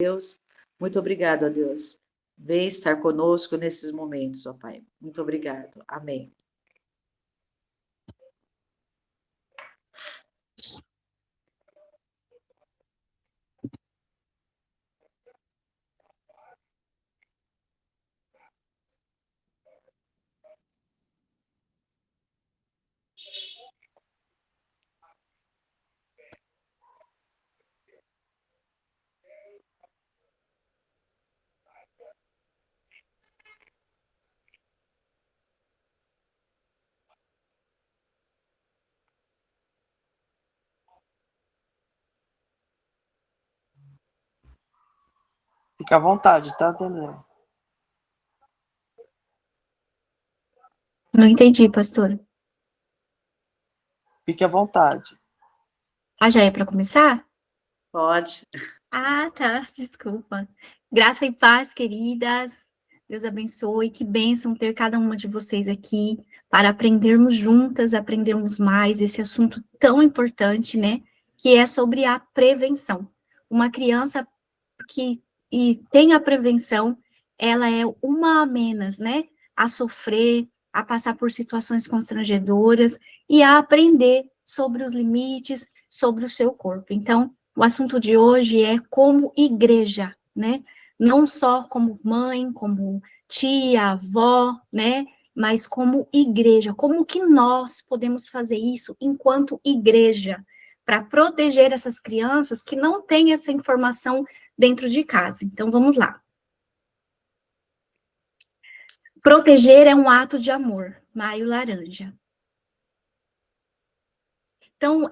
Deus. Muito obrigado, ó Deus. Vem estar conosco nesses momentos, ó Pai. Muito obrigado. Amém. Fica à vontade, tá, entendendo? Não entendi, pastor. Fique à vontade. Ah, já é para começar? Pode. Ah, tá, desculpa. Graça e paz, queridas. Deus abençoe. Que bênção ter cada uma de vocês aqui para aprendermos juntas, aprendermos mais esse assunto tão importante, né? Que é sobre a prevenção. Uma criança que tem a prevenção, ela é uma a menos, né? A sofrer, a passar por situações constrangedoras e a aprender sobre os limites, sobre o seu corpo. Então, o assunto de hoje é como igreja, né? Não só como mãe, como tia, avó, né? Mas como igreja, como que nós podemos fazer isso enquanto igreja, para proteger essas crianças que não têm essa informação dentro de casa. Então, vamos lá. Proteger é um ato de amor. Maio Laranja. Então,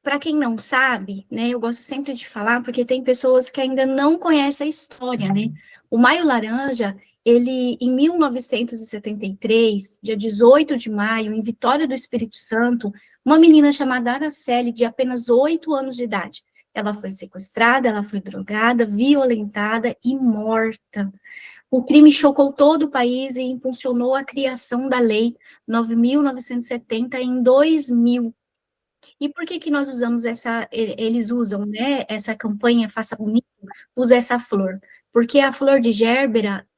para quem não sabe, né, eu gosto sempre de falar, porque tem pessoas que ainda não conhecem a história, né? O Maio Laranja, ele, em 1973, dia 18 de maio, em Vitória do Espírito Santo, uma menina chamada Araceli, de apenas 8 anos de idade, ela foi sequestrada, ela foi drogada, violentada e morta. O crime chocou todo o país e impulsionou a criação da Lei 9.970 em 2000. E por que que nós usamos eles usam, né, essa campanha Faça Bonito, usa essa flor? Porque a flor de Gérbera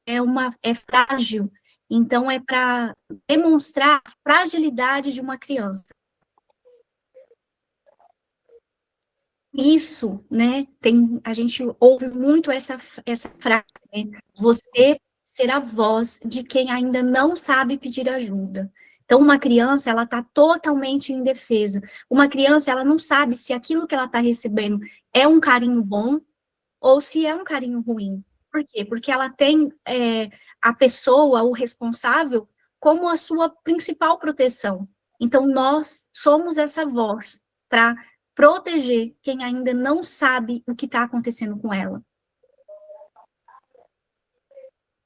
é frágil, então é para demonstrar a fragilidade de uma criança. Isso, né, a gente ouve muito essa frase, né, você ser a voz de quem ainda não sabe pedir ajuda. Então, uma criança, ela está totalmente indefesa. Uma criança, ela não sabe se aquilo que ela está recebendo é um carinho bom ou se é um carinho ruim. Por quê? Porque ela tem a pessoa, o responsável, como a sua principal proteção. Então, nós somos essa voz para proteger quem ainda não sabe o que está acontecendo com ela.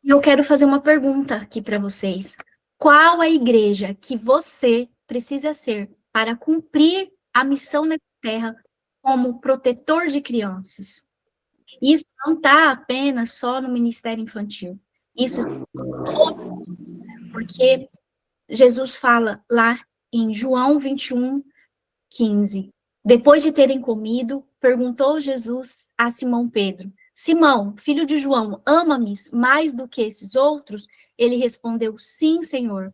E eu quero fazer uma pergunta aqui para vocês. Qual a igreja que você precisa ser para cumprir a missão nessa terra como protetor de crianças? Isso não está apenas só no ministério infantil. Isso está em todos, porque Jesus fala lá em João 21:15. Depois de terem comido, perguntou Jesus a Simão Pedro: Simão, filho de João, ama-me mais do que esses outros? Ele respondeu: Sim, Senhor.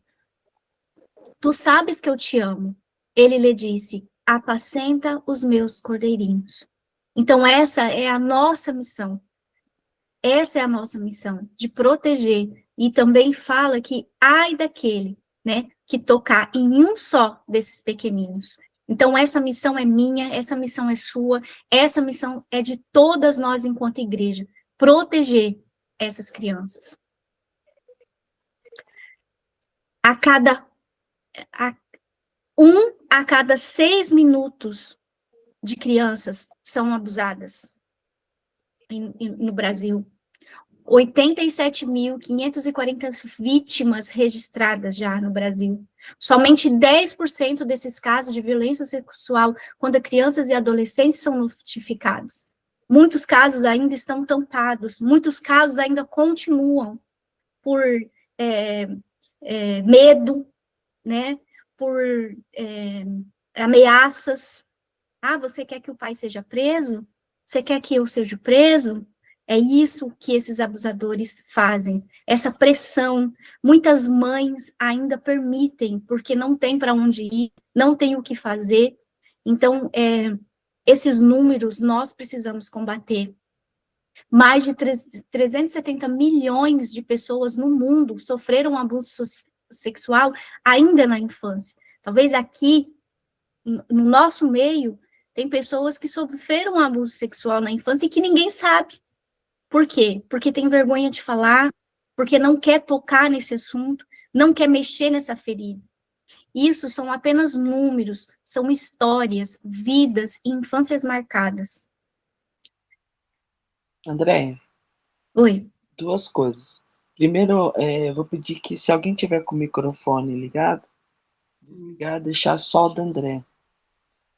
Tu sabes que eu te amo. Ele lhe disse: apacenta os meus cordeirinhos. Então, essa é a nossa missão. Essa é a nossa missão, de proteger. E também fala que ai daquele, né, que tocar em um só desses pequeninos. Então, essa missão é minha, essa missão é sua, essa missão é de todas nós enquanto igreja, proteger essas crianças. A cada, a, a cada 6 minutos de crianças são abusadas no Brasil. 87.540 vítimas registradas já no Brasil. Somente 10% desses casos de violência sexual contra crianças e adolescentes são notificados. Muitos casos ainda estão tampados, muitos casos ainda continuam por medo, né, por ameaças. Ah, você quer que o pai seja preso? Você quer que eu seja preso? É isso que esses abusadores fazem, essa pressão. Muitas mães ainda permitem, porque não tem para onde ir, não tem o que fazer. Então, esses números nós precisamos combater. Mais de 370 milhões de pessoas no mundo sofreram abuso sexual ainda na infância. Talvez aqui, no nosso meio, tem pessoas que sofreram abuso sexual na infância e que ninguém sabe. Por quê? Porque tem vergonha de falar, porque não quer tocar nesse assunto, não quer mexer nessa ferida. Isso são apenas números, são histórias, vidas e infâncias marcadas. André, Oi. 2 coisas. Primeiro, eu vou pedir que se alguém tiver com o microfone ligado, desligar, deixar só o da André.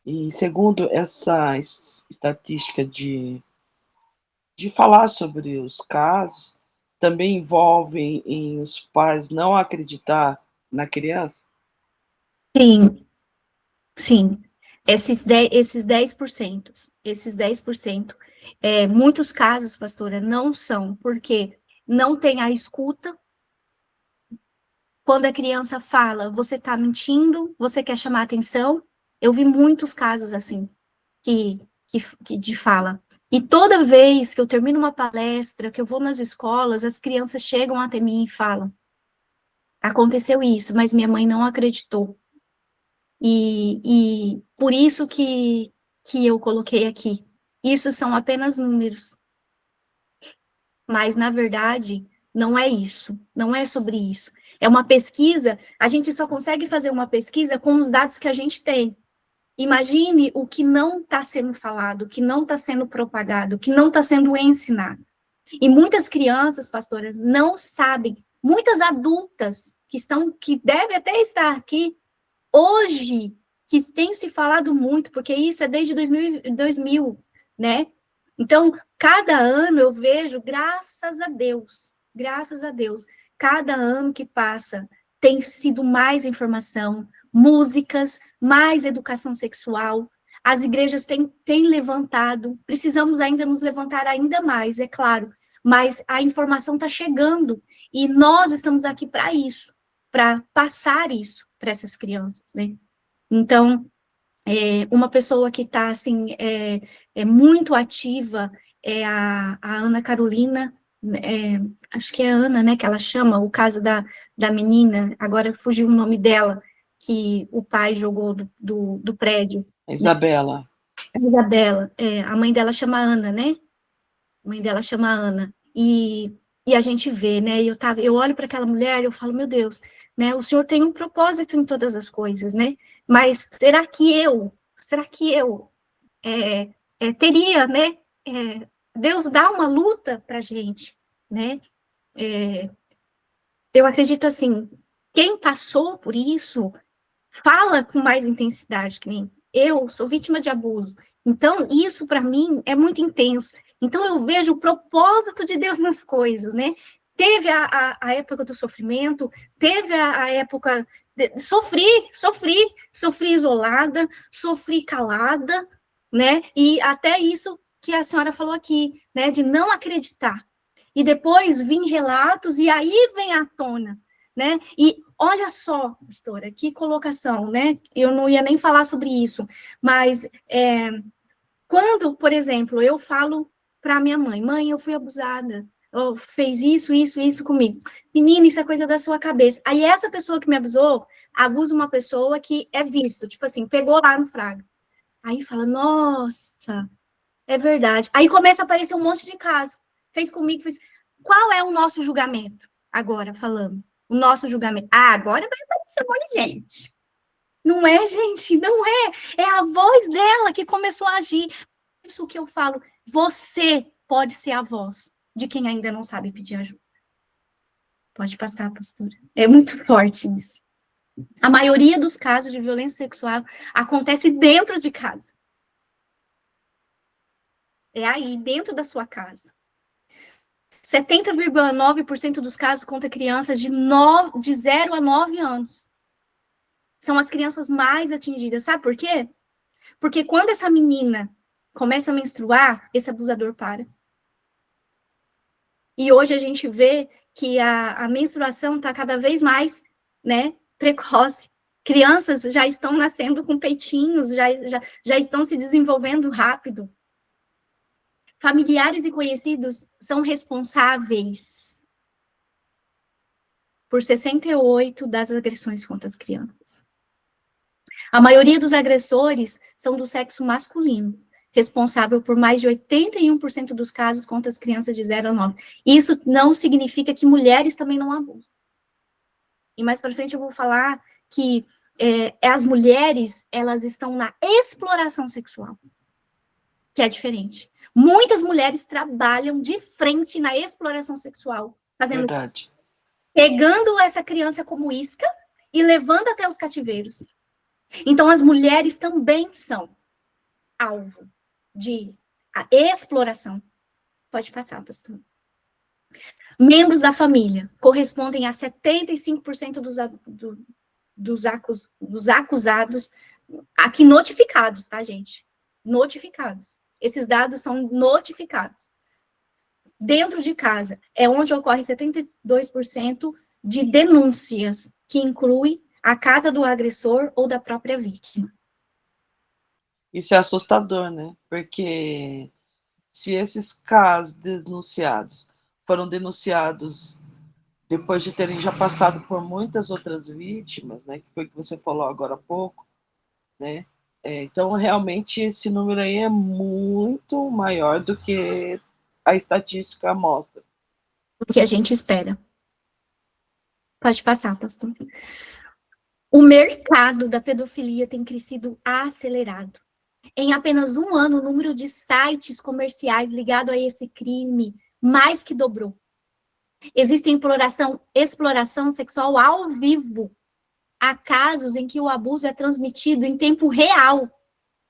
E segundo, essa estatística de falar sobre os casos também envolvem em os pais não acreditar na criança? Sim, sim. Esses 10%, muitos casos, pastora, não são, porque não tem a escuta. Quando a criança fala, você está mentindo, você quer chamar atenção. Eu vi muitos casos assim, que de fala. E toda vez que eu termino uma palestra, que eu vou nas escolas, as crianças chegam até mim e falam: aconteceu isso, mas minha mãe não acreditou. E por isso que eu coloquei aqui. Isso são apenas números. Mas, na verdade, não é isso. Não é sobre isso. É uma pesquisa, a gente só consegue fazer uma pesquisa com os dados que a gente tem. Imagine o que não está sendo falado, o que não está sendo propagado, o que não está sendo ensinado. E muitas crianças, pastoras, não sabem. Muitas adultas que devem até estar aqui hoje, que tem se falado muito, porque isso é desde 2000, né? Então, cada ano eu vejo, graças a Deus, cada ano que passa tem sido mais informação, músicas, mais educação sexual. As igrejas têm levantado, precisamos ainda nos levantar ainda mais, é claro, mas a informação está chegando e nós estamos aqui para isso, para passar isso para essas crianças, né? Então, uma pessoa que está, assim, muito ativa é a Ana Carolina, acho que é a Ana, né, que ela chama, o caso da menina, agora fugiu o nome dela, que o pai jogou do prédio. Isabela. Né? Isabela, a mãe dela chama Ana, né? A mãe dela chama Ana. E a gente vê, né? Eu olho para aquela mulher e eu falo, meu Deus, né? O Senhor tem um propósito em todas as coisas, né? Mas será que eu teria, né? Deus dá uma luta para a gente, né? Eu acredito assim, quem passou por isso fala com mais intensidade que nem eu sou vítima de abuso. Então, isso para mim é muito intenso. Então, eu vejo o propósito de Deus nas coisas, né? Teve a época do sofrimento, teve a época sofri isolada, sofri calada, né? E até isso que a senhora falou aqui, né? De não acreditar. E depois vêm relatos e aí vem à tona, né? E olha só, pastora, que colocação, né? Eu não ia nem falar sobre isso, mas quando, por exemplo, eu falo para minha mãe, eu fui abusada, ou fez isso comigo. Menina, isso é coisa da sua cabeça. Aí essa pessoa que me abusou, abusa uma pessoa que é visto, tipo assim, pegou lá no Fraga. Aí fala, nossa, é verdade. Aí começa a aparecer um monte de caso. Fez comigo, fez. Qual é o nosso julgamento? Agora, falando. O nosso julgamento. Agora vai aparecer um monte de gente. Não é, gente? Não é. É a voz dela que começou a agir. Isso que eu falo. Você pode ser a voz de quem ainda não sabe pedir ajuda. Pode passar, pastora. É muito forte isso. A maioria dos casos de violência sexual acontece dentro de casa. É aí, dentro da sua casa. 70,9% dos casos contra crianças de 0 a 9 anos. São as crianças mais atingidas. Sabe por quê? Porque quando essa menina começa a menstruar, esse abusador para. E hoje a gente vê que a menstruação está cada vez mais, né, precoce. Crianças já estão nascendo com peitinhos, já estão se desenvolvendo rápido. Familiares e conhecidos são responsáveis por 68% das agressões contra as crianças. A maioria dos agressores são do sexo masculino, responsável por mais de 81% dos casos contra as crianças de 0 a 9. Isso não significa que mulheres também não abusam. E mais para frente eu vou falar que as mulheres, elas estão na exploração sexual, que é diferente. Muitas mulheres trabalham de frente na exploração sexual, fazendo, Verdade. pegando essa criança como isca e levando até os cativeiros. Então, as mulheres também são alvo de exploração. Pode passar, pastor. Membros da família correspondem a 75% dos acusados, aqui notificados, tá, gente? Notificados. Esses dados são notificados. Dentro de casa, é onde ocorre 72% de denúncias, que inclui a casa do agressor ou da própria vítima. Isso é assustador, né? Porque se esses casos denunciados foram denunciados depois de terem já passado por muitas outras vítimas, né? Que foi o que você falou agora há pouco, né? Então, realmente, esse número aí é muito maior do que a estatística mostra. O que a gente espera. Pode passar, pastor. O mercado da pedofilia tem crescido acelerado. Em apenas um ano, o número de sites comerciais ligados a esse crime mais que dobrou. Existe exploração sexual ao vivo. Há casos em que o abuso é transmitido em tempo real,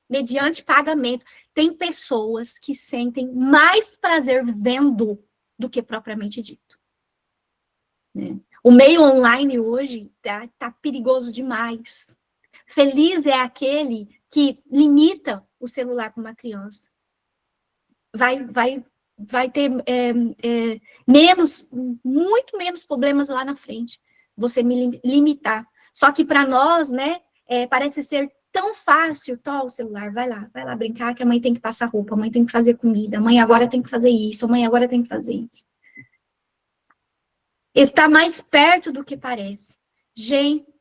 mediante pagamento. Tem pessoas que sentem mais prazer vendo do que propriamente dito. O meio online hoje tá perigoso demais. Feliz é aquele que limita o celular para uma criança. Vai ter muito menos problemas lá na frente. Você me limitar. Só que para nós, né, parece ser tão fácil, o celular, vai lá brincar, que a mãe tem que passar roupa, a mãe tem que fazer comida, a mãe agora tem que fazer isso, a mãe agora tem que fazer isso. Está mais perto do que parece.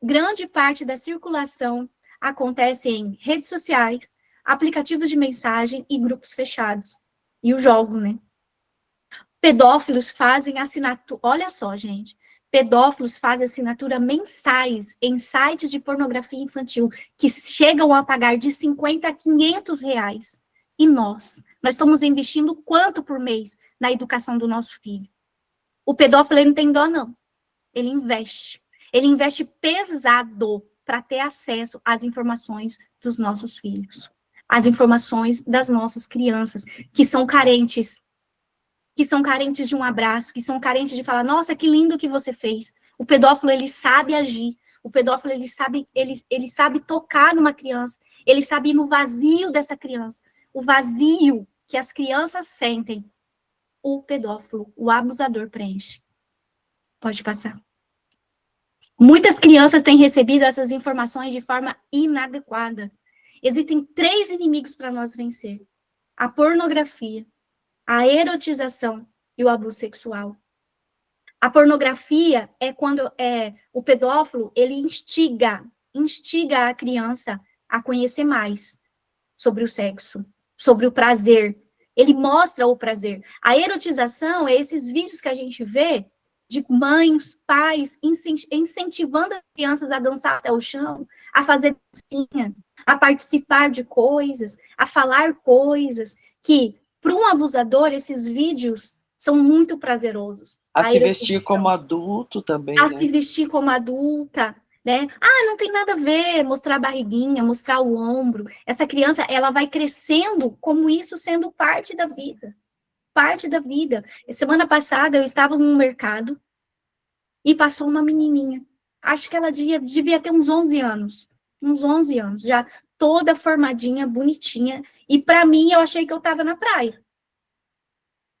Grande parte da circulação acontece em redes sociais, aplicativos de mensagem e grupos fechados. E os jogos, né? Pedófilos fazem assinatura... Olha só, gente. Pedófilos fazem assinatura mensais em sites de pornografia infantil que chegam a pagar de 50 a 500 reais. E nós estamos investindo quanto por mês na educação do nosso filho? O pedófilo ele não tem dó, não. Ele investe. Ele investe pesado para ter acesso às informações dos nossos filhos. Às informações das nossas crianças, que são carentes de um abraço, que são carentes de falar, nossa, que lindo que você fez. O pedófilo, ele sabe agir. O pedófilo, ele sabe tocar numa criança. Ele sabe ir no vazio dessa criança. O vazio que as crianças sentem, o pedófilo, o abusador preenche. Pode passar. Muitas crianças têm recebido essas informações de forma inadequada. Existem 3 inimigos para nós vencer: a pornografia, a erotização e o abuso sexual. A pornografia é quando o pedófilo, ele instiga a criança a conhecer mais sobre o sexo, sobre o prazer. Ele mostra o prazer. A erotização é esses vídeos que a gente vê de mães, pais, incentivando as crianças a dançar até o chão, a fazer dancinha, a participar de coisas, a falar coisas que, para um abusador, esses vídeos são muito prazerosos. A se vestir como adulto também, né? Se vestir como adulta, né? Não tem nada a ver mostrar a barriguinha, mostrar o ombro. Essa criança, ela vai crescendo como isso sendo parte da vida. Parte da vida. Semana passada, eu estava no mercado e passou uma menininha. Acho que ela devia ter uns 11 anos. Uns 11 anos, já toda formadinha, bonitinha. E para mim, eu achei que eu estava na praia.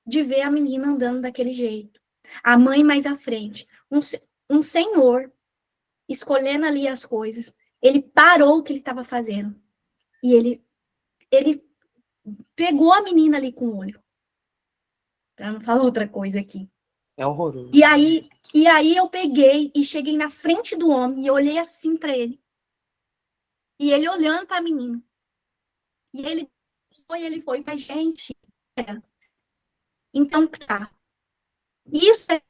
de ver a menina andando daquele jeito. A mãe mais à frente. Um senhor escolhendo ali as coisas. Ele parou o que ele estava fazendo. E ele pegou a menina ali com o olho. Para não falar outra coisa aqui. É horroroso. E aí eu peguei e cheguei na frente do homem e eu olhei assim para ele. E ele olhando para a menina. E ele foi, mas gente, então tá. Isso é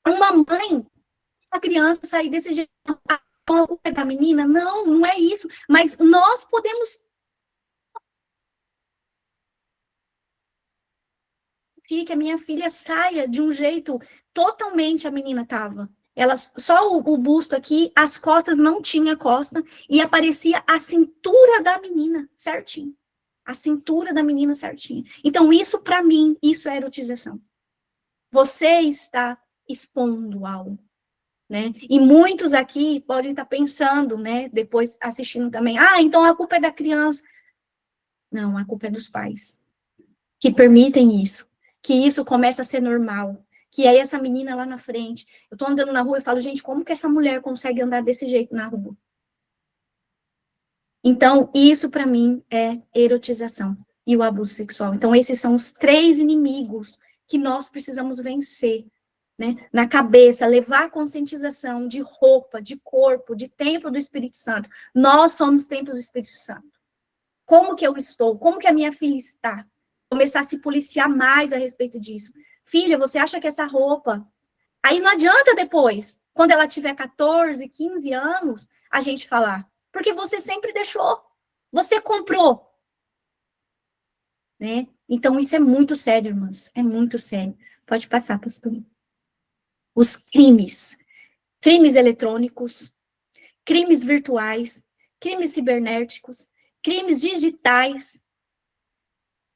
uma mãe, a criança sair desse jeito, a culpa é da menina? Não, não é isso. Mas nós podemos que a minha filha saia de um jeito totalmente a menina tava. Ela só o busto aqui, as costas não tinha costa e aparecia a cintura da menina certinho. A cintura da menina certinho. Então isso para mim, isso é erotização. Você está expondo algo, né? E muitos aqui podem estar pensando, né, depois assistindo também, então a culpa é da criança. Não, a culpa é dos pais que permitem isso, que isso começa a ser normal, que aí essa menina lá na frente, eu tô andando na rua e falo, gente, como que essa mulher consegue andar desse jeito na rua? Então, isso para mim é erotização e o abuso sexual. Então, esses são os 3 inimigos que nós precisamos vencer, né? Na cabeça, levar a conscientização de roupa, de corpo, de templo do Espírito Santo. Nós somos templos do Espírito Santo. Como que eu estou? Como que a minha filha está? Começar a se policiar mais a respeito disso. Filha, você acha que essa roupa... Aí não adianta depois, quando ela tiver 14, 15 anos, a gente falar. Porque você sempre deixou. Você comprou. Né? Então, isso é muito sério, irmãs. É muito sério. Pode passar, pastor. Os crimes. Crimes eletrônicos, crimes virtuais, crimes cibernéticos, crimes digitais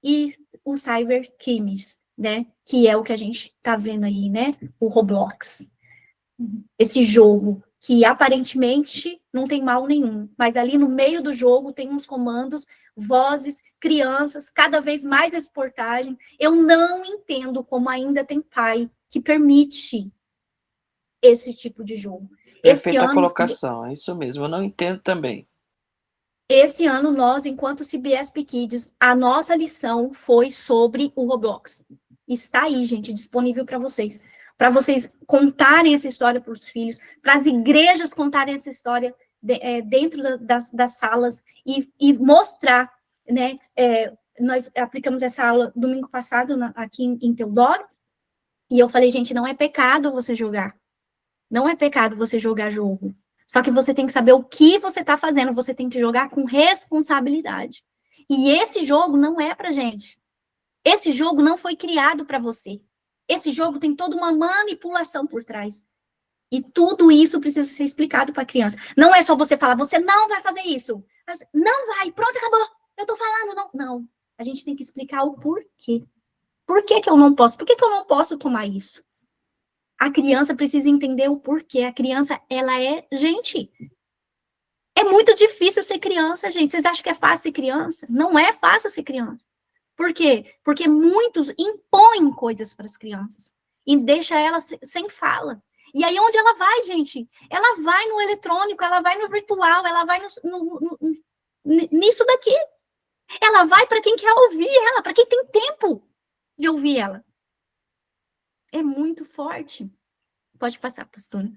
e os cybercrimes, né? Que é o que a gente tá vendo aí, né? O Roblox. Esse jogo que aparentemente não tem mal nenhum, mas ali no meio do jogo tem uns comandos, vozes, crianças, cada vez mais exportagem. Eu não entendo como ainda tem pai que permite esse tipo de jogo. Perfeita colocação, é isso mesmo, eu não entendo também. Esse ano, nós, enquanto CBSP Kids, a nossa lição foi sobre o Roblox. Está aí, gente, disponível para vocês contarem essa história para os filhos, para as igrejas contarem essa história dentro das salas e mostrar, né? Nós aplicamos essa aula domingo passado aqui em Teodoro, e eu falei, gente, não é pecado você jogar. Não é pecado você jogar jogo. Só que você tem que saber o que você está fazendo, você tem que jogar com responsabilidade. E esse jogo não é pra gente. Esse jogo não foi criado para você. Esse jogo tem toda uma manipulação por trás. E tudo isso precisa ser explicado para a criança. Não é só você falar, você não vai fazer isso. Não vai, pronto, acabou. Eu tô falando, não. Não. A gente tem que explicar o porquê. Por que que eu não posso? Por que que eu não posso tomar isso? A criança precisa entender o porquê. A criança, ela é... Gente, é muito difícil ser criança, gente. Vocês acham que é fácil ser criança? Não é fácil ser criança. Por quê? Porque muitos impõem coisas para as crianças e deixa elas sem fala. E aí, onde ela vai, gente? Ela vai no eletrônico, ela vai no virtual, ela vai nisso daqui. Ela vai para quem quer ouvir ela, para quem tem tempo de ouvir ela. É muito forte. Pode passar, pastora.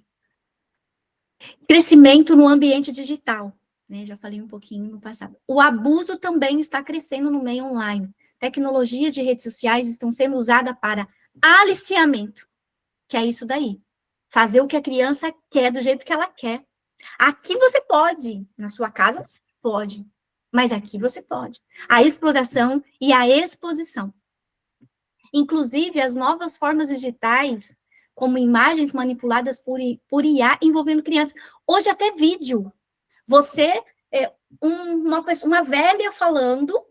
Crescimento no ambiente digital. Né? Já falei um pouquinho no passado. O abuso também está crescendo no meio online. Tecnologias de redes sociais estão sendo usadas para aliciamento, que é isso daí. Fazer o que a criança quer, do jeito que ela quer. Aqui você pode, na sua casa você pode, mas aqui você pode. A exploração e a exposição. Inclusive, as novas formas digitais, como imagens manipuladas por IA envolvendo crianças. Hoje até vídeo. Você, uma velha falando,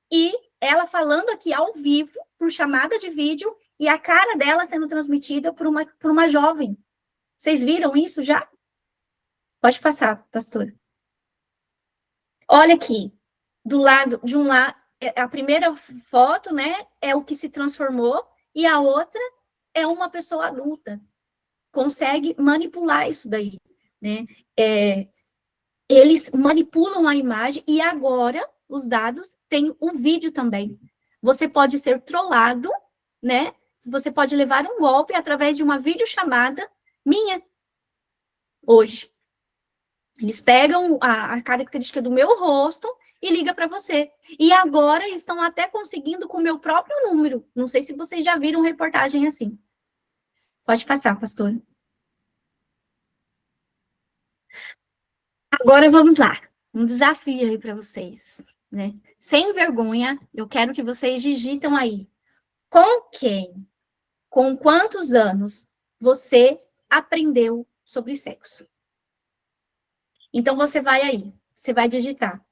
e ela falando aqui ao vivo, por chamada de vídeo, e a cara dela sendo transmitida por uma jovem. Vocês viram isso já? Pode passar, pastora. Olha aqui, de um lado, a primeira foto, né, é o que se transformou, e a outra é uma pessoa adulta. Consegue manipular isso daí, né? Eles manipulam a imagem e agora os dados têm o vídeo também. Você pode ser trollado, né? Você pode levar um golpe através de uma videochamada minha hoje. Eles pegam a característica do meu rosto e ligam para você. E agora estão até conseguindo com o meu próprio número. Não sei se vocês já viram reportagem assim. Pode passar, pastor. Agora vamos lá. Um desafio aí para vocês, né? Sem vergonha, eu quero que vocês digitam aí. Com quem, com quantos anos você aprendeu sobre sexo? Então você vai aí, você vai digitar.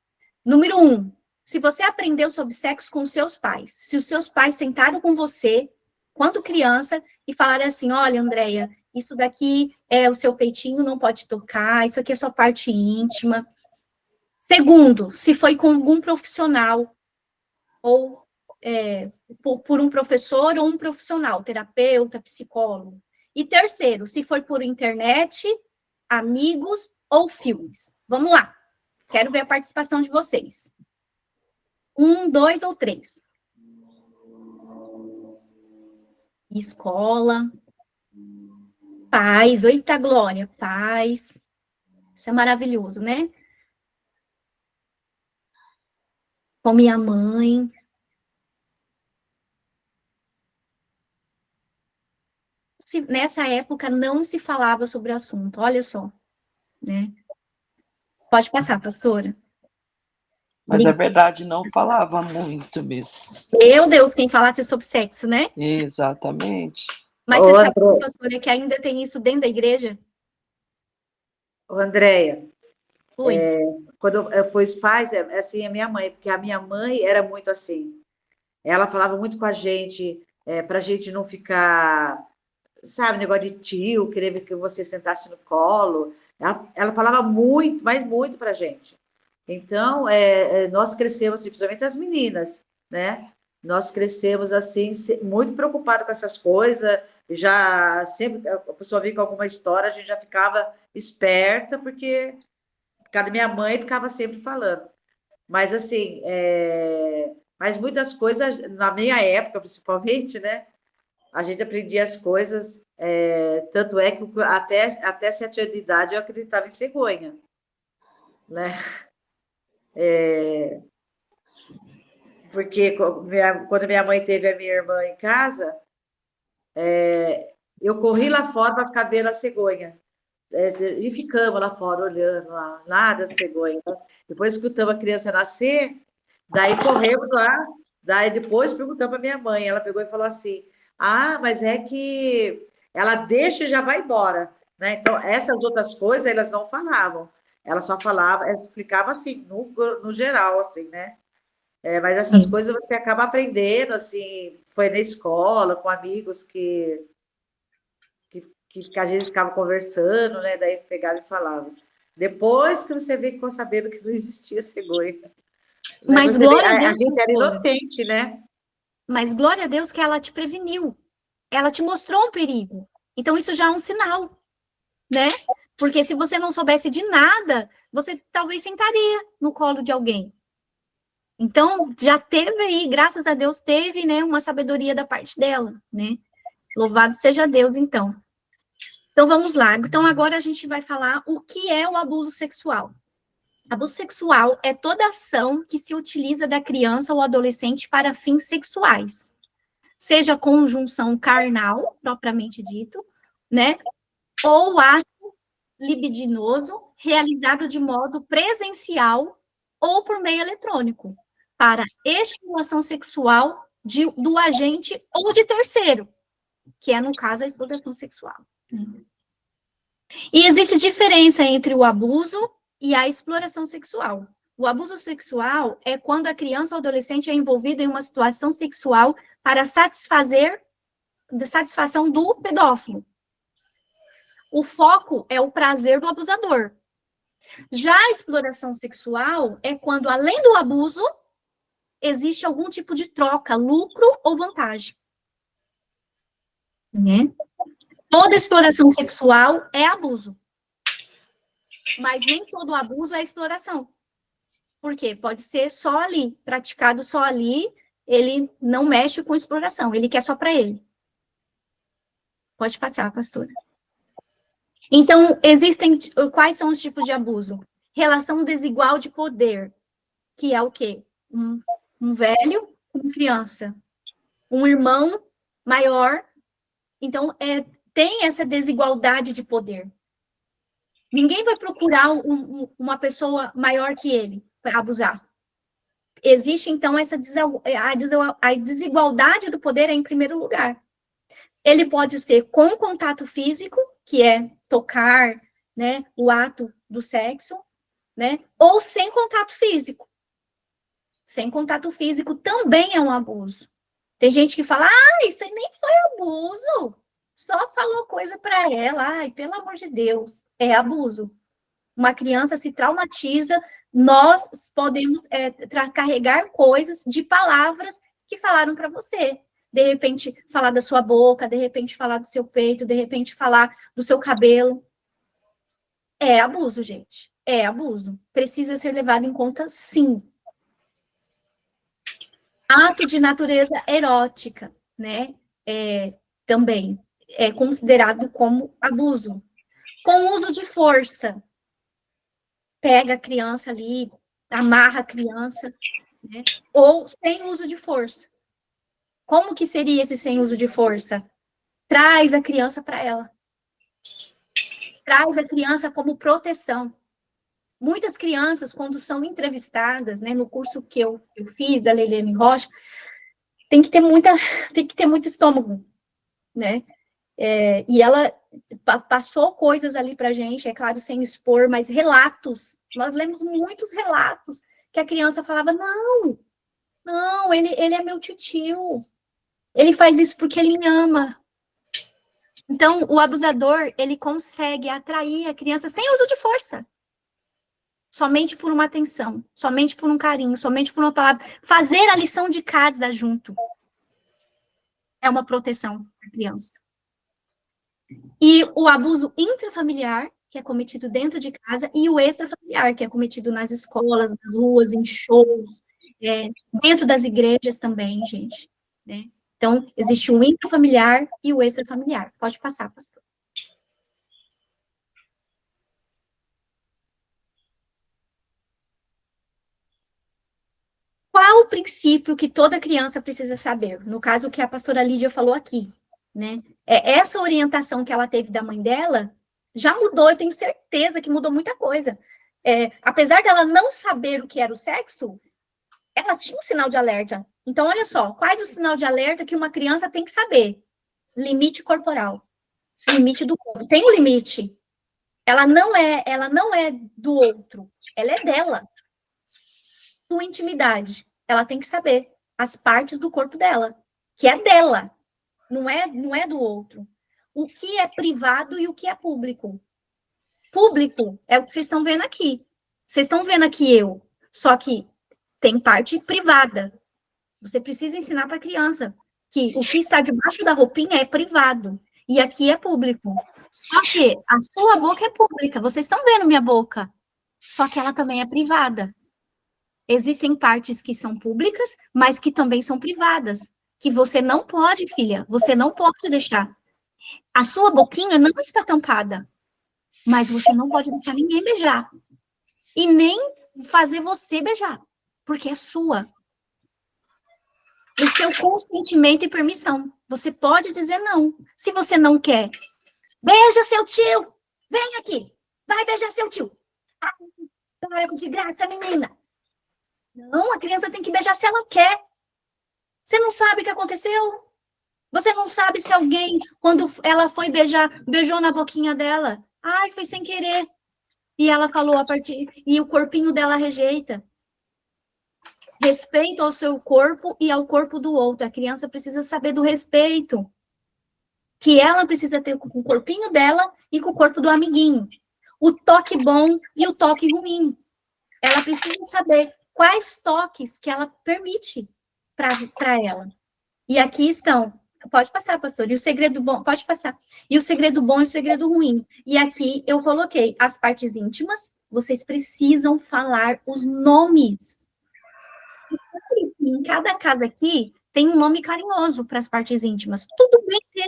Número 1, se você aprendeu sobre sexo com seus pais, se os seus pais sentaram com você, quando criança, e falaram assim, olha, Andréia, isso daqui é o seu peitinho, não pode tocar, isso aqui é sua parte íntima. Segundo, se foi com algum profissional, ou por um professor ou um profissional, terapeuta, psicólogo. E terceiro, se foi por internet, amigos ou filmes. Vamos lá. Quero ver a participação de vocês. 1, 2 ou 3. Escola. Pais. Eita, Glória. Pais. Isso é maravilhoso, né? Com minha mãe. Nessa época não se falava sobre o assunto, olha só, né? Pode passar, pastora. Mas é verdade, não falava muito mesmo. Meu Deus, quem falasse sobre sexo, né? Exatamente. Mas você sabe, pastora, que ainda tem isso dentro da igreja? Ô, Andréia, Oi. quando eu pus pais, assim, a minha mãe, porque a minha mãe era muito assim. Ela falava muito com a gente, para a gente não ficar, sabe, negócio de tio, querer que você sentasse no colo. Ela falava muito, mas muito para a gente. Então, nós crescemos, assim, principalmente as meninas, né? Nós crescemos, assim, muito preocupados com essas coisas, já sempre, a pessoa vinha com alguma história, a gente já ficava esperta, porque cada minha mãe ficava sempre falando. Mas, assim, mas muitas coisas, na minha época, principalmente, né? A gente aprendia as coisas, tanto é que até 7 anos de idade eu acreditava em cegonha, né? Porque quando minha mãe teve a minha irmã em casa, eu corri lá fora para ficar vendo a cegonha. E ficamos lá fora olhando lá, nada de cegonha. Depois escutamos a criança nascer, daí corremos lá, daí depois perguntamos para minha mãe, ela pegou e falou assim, mas é que ela deixa e já vai embora, né? Então, essas outras coisas elas não falavam, ela só falava, ela explicava assim, no geral, assim, né? Mas essas coisas você acaba aprendendo, assim, foi na escola, com amigos que às vezes ficavam conversando, né? Daí pegava e falava. Depois que você vê que ficou sabendo que não existia cegonha. Mas glória a Deus, a gente era pastora. inocente, né? Mas glória a Deus que ela te preveniu. Ela te mostrou um perigo. Então isso já é um sinal, né? Porque se você não soubesse de nada, você talvez sentaria no colo de alguém. Então, já teve aí, graças a Deus, teve, né, uma sabedoria da parte dela, né? Louvado seja Deus, então. Então, vamos lá. Então, agora a gente vai falar o que é o abuso sexual. Abuso sexual é toda ação que se utiliza da criança ou adolescente para fins sexuais. Seja conjunção carnal, propriamente dito, né? Ou ato libidinoso realizado de modo presencial ou por meio eletrônico, para estimulação sexual do agente ou de terceiro, que é, no caso, a exploração sexual. E existe diferença entre o abuso e a exploração sexual. O abuso sexual é quando a criança ou adolescente é envolvido em uma situação sexual para satisfação do pedófilo. O foco é o prazer do abusador. Já a exploração sexual é quando, além do abuso, existe algum tipo de troca, lucro ou vantagem. Né? Toda exploração sexual é abuso. Mas nem todo abuso é exploração. Por quê? Pode ser só ali, praticado só ali, ele não mexe com exploração, ele quer só para ele. Pode passar, pastora. Então, quais são os tipos de abuso? Relação desigual de poder, que é o quê? Um velho com uma criança. Um irmão maior. Então, tem essa desigualdade de poder. Ninguém vai procurar uma pessoa maior que ele para abusar. Existe, então, a desigualdade do poder em primeiro lugar. Ele pode ser com contato físico, que é tocar, né, o ato do sexo, né, ou sem contato físico. Sem contato físico também é um abuso. Tem gente que fala, isso aí nem foi abuso, só falou coisa para ela, ai, pelo amor de Deus, é abuso. Uma criança se traumatiza, nós podemos carregar coisas de palavras que falaram para você. De repente, falar da sua boca, de repente, falar do seu peito, de repente, falar do seu cabelo. É abuso, gente. É abuso. Precisa ser levado em conta, sim. Ato de natureza erótica, né? Também é considerado como abuso. Com uso de força. Pega a criança ali, amarra a criança, né? Ou sem uso de força. Como que seria esse sem uso de força? Traz a criança para ela. Traz a criança como proteção. Muitas crianças, quando são entrevistadas, né, no curso que eu fiz, da Leilene Rocha, tem que ter muito estômago, né? E ela passou coisas ali para a gente, é claro, sem expor, mas relatos. Nós lemos muitos relatos que a criança falava, não, ele é meu tio. Ele faz isso porque ele me ama. Então, o abusador, ele consegue atrair a criança sem uso de força. Somente por uma atenção, somente por um carinho, somente por uma palavra. Fazer a lição de casa junto é uma proteção para a criança. E o abuso intrafamiliar, que é cometido dentro de casa, e o extrafamiliar, que é cometido nas escolas, nas ruas, em shows, dentro das igrejas também, gente, né? Então, existe o intrafamiliar e o extrafamiliar. Pode passar, pastor. Qual o princípio que toda criança precisa saber? No caso, o que a pastora Lídia falou aqui, né? Essa orientação que ela teve da mãe dela já mudou, eu tenho certeza que mudou muita coisa. Apesar dela não saber o que era o sexo, ela tinha um sinal de alerta. Então, olha só, quais o sinal de alerta que uma criança tem que saber? Limite corporal. Limite do corpo. Tem um limite. Ela não é do outro. Ela é dela. Sua intimidade. Ela tem que saber as partes do corpo dela, que é dela. Não é do outro. O que é privado e o que é público. Público é o que vocês estão vendo aqui. Vocês estão vendo aqui eu. Só que tem parte privada. Você precisa ensinar para a criança que o que está debaixo da roupinha é privado. E aqui é público. Só que a sua boca é pública. Vocês estão vendo minha boca. Só que ela também é privada. Existem partes que são públicas, mas que também são privadas. Que você não pode, filha. Você não pode deixar. A sua boquinha não está tampada. Mas você não pode deixar ninguém beijar. E nem fazer você beijar. Porque é sua. O seu consentimento e permissão. Você pode dizer não. Se você não quer, beija seu tio. Vem aqui. Vai beijar seu tio. Para de graça, menina. Não, a criança tem que beijar se ela quer. Você não sabe o que aconteceu? Você não sabe se alguém, quando ela foi beijar, beijou na boquinha dela. Ai, foi sem querer. E ela falou e o corpinho dela rejeita. Respeito ao seu corpo e ao corpo do outro. A criança precisa saber do respeito. Que ela precisa ter com o corpinho dela e com o corpo do amiguinho. O toque bom e o toque ruim. Ela precisa saber quais toques que ela permite para ela. E aqui estão, pode passar, pastor, e o segredo bom, pode passar, e o segredo bom e o segredo ruim. E aqui eu coloquei as partes íntimas, vocês precisam falar os nomes. Em cada casa aqui tem um nome carinhoso para as partes íntimas. Tudo bem ter,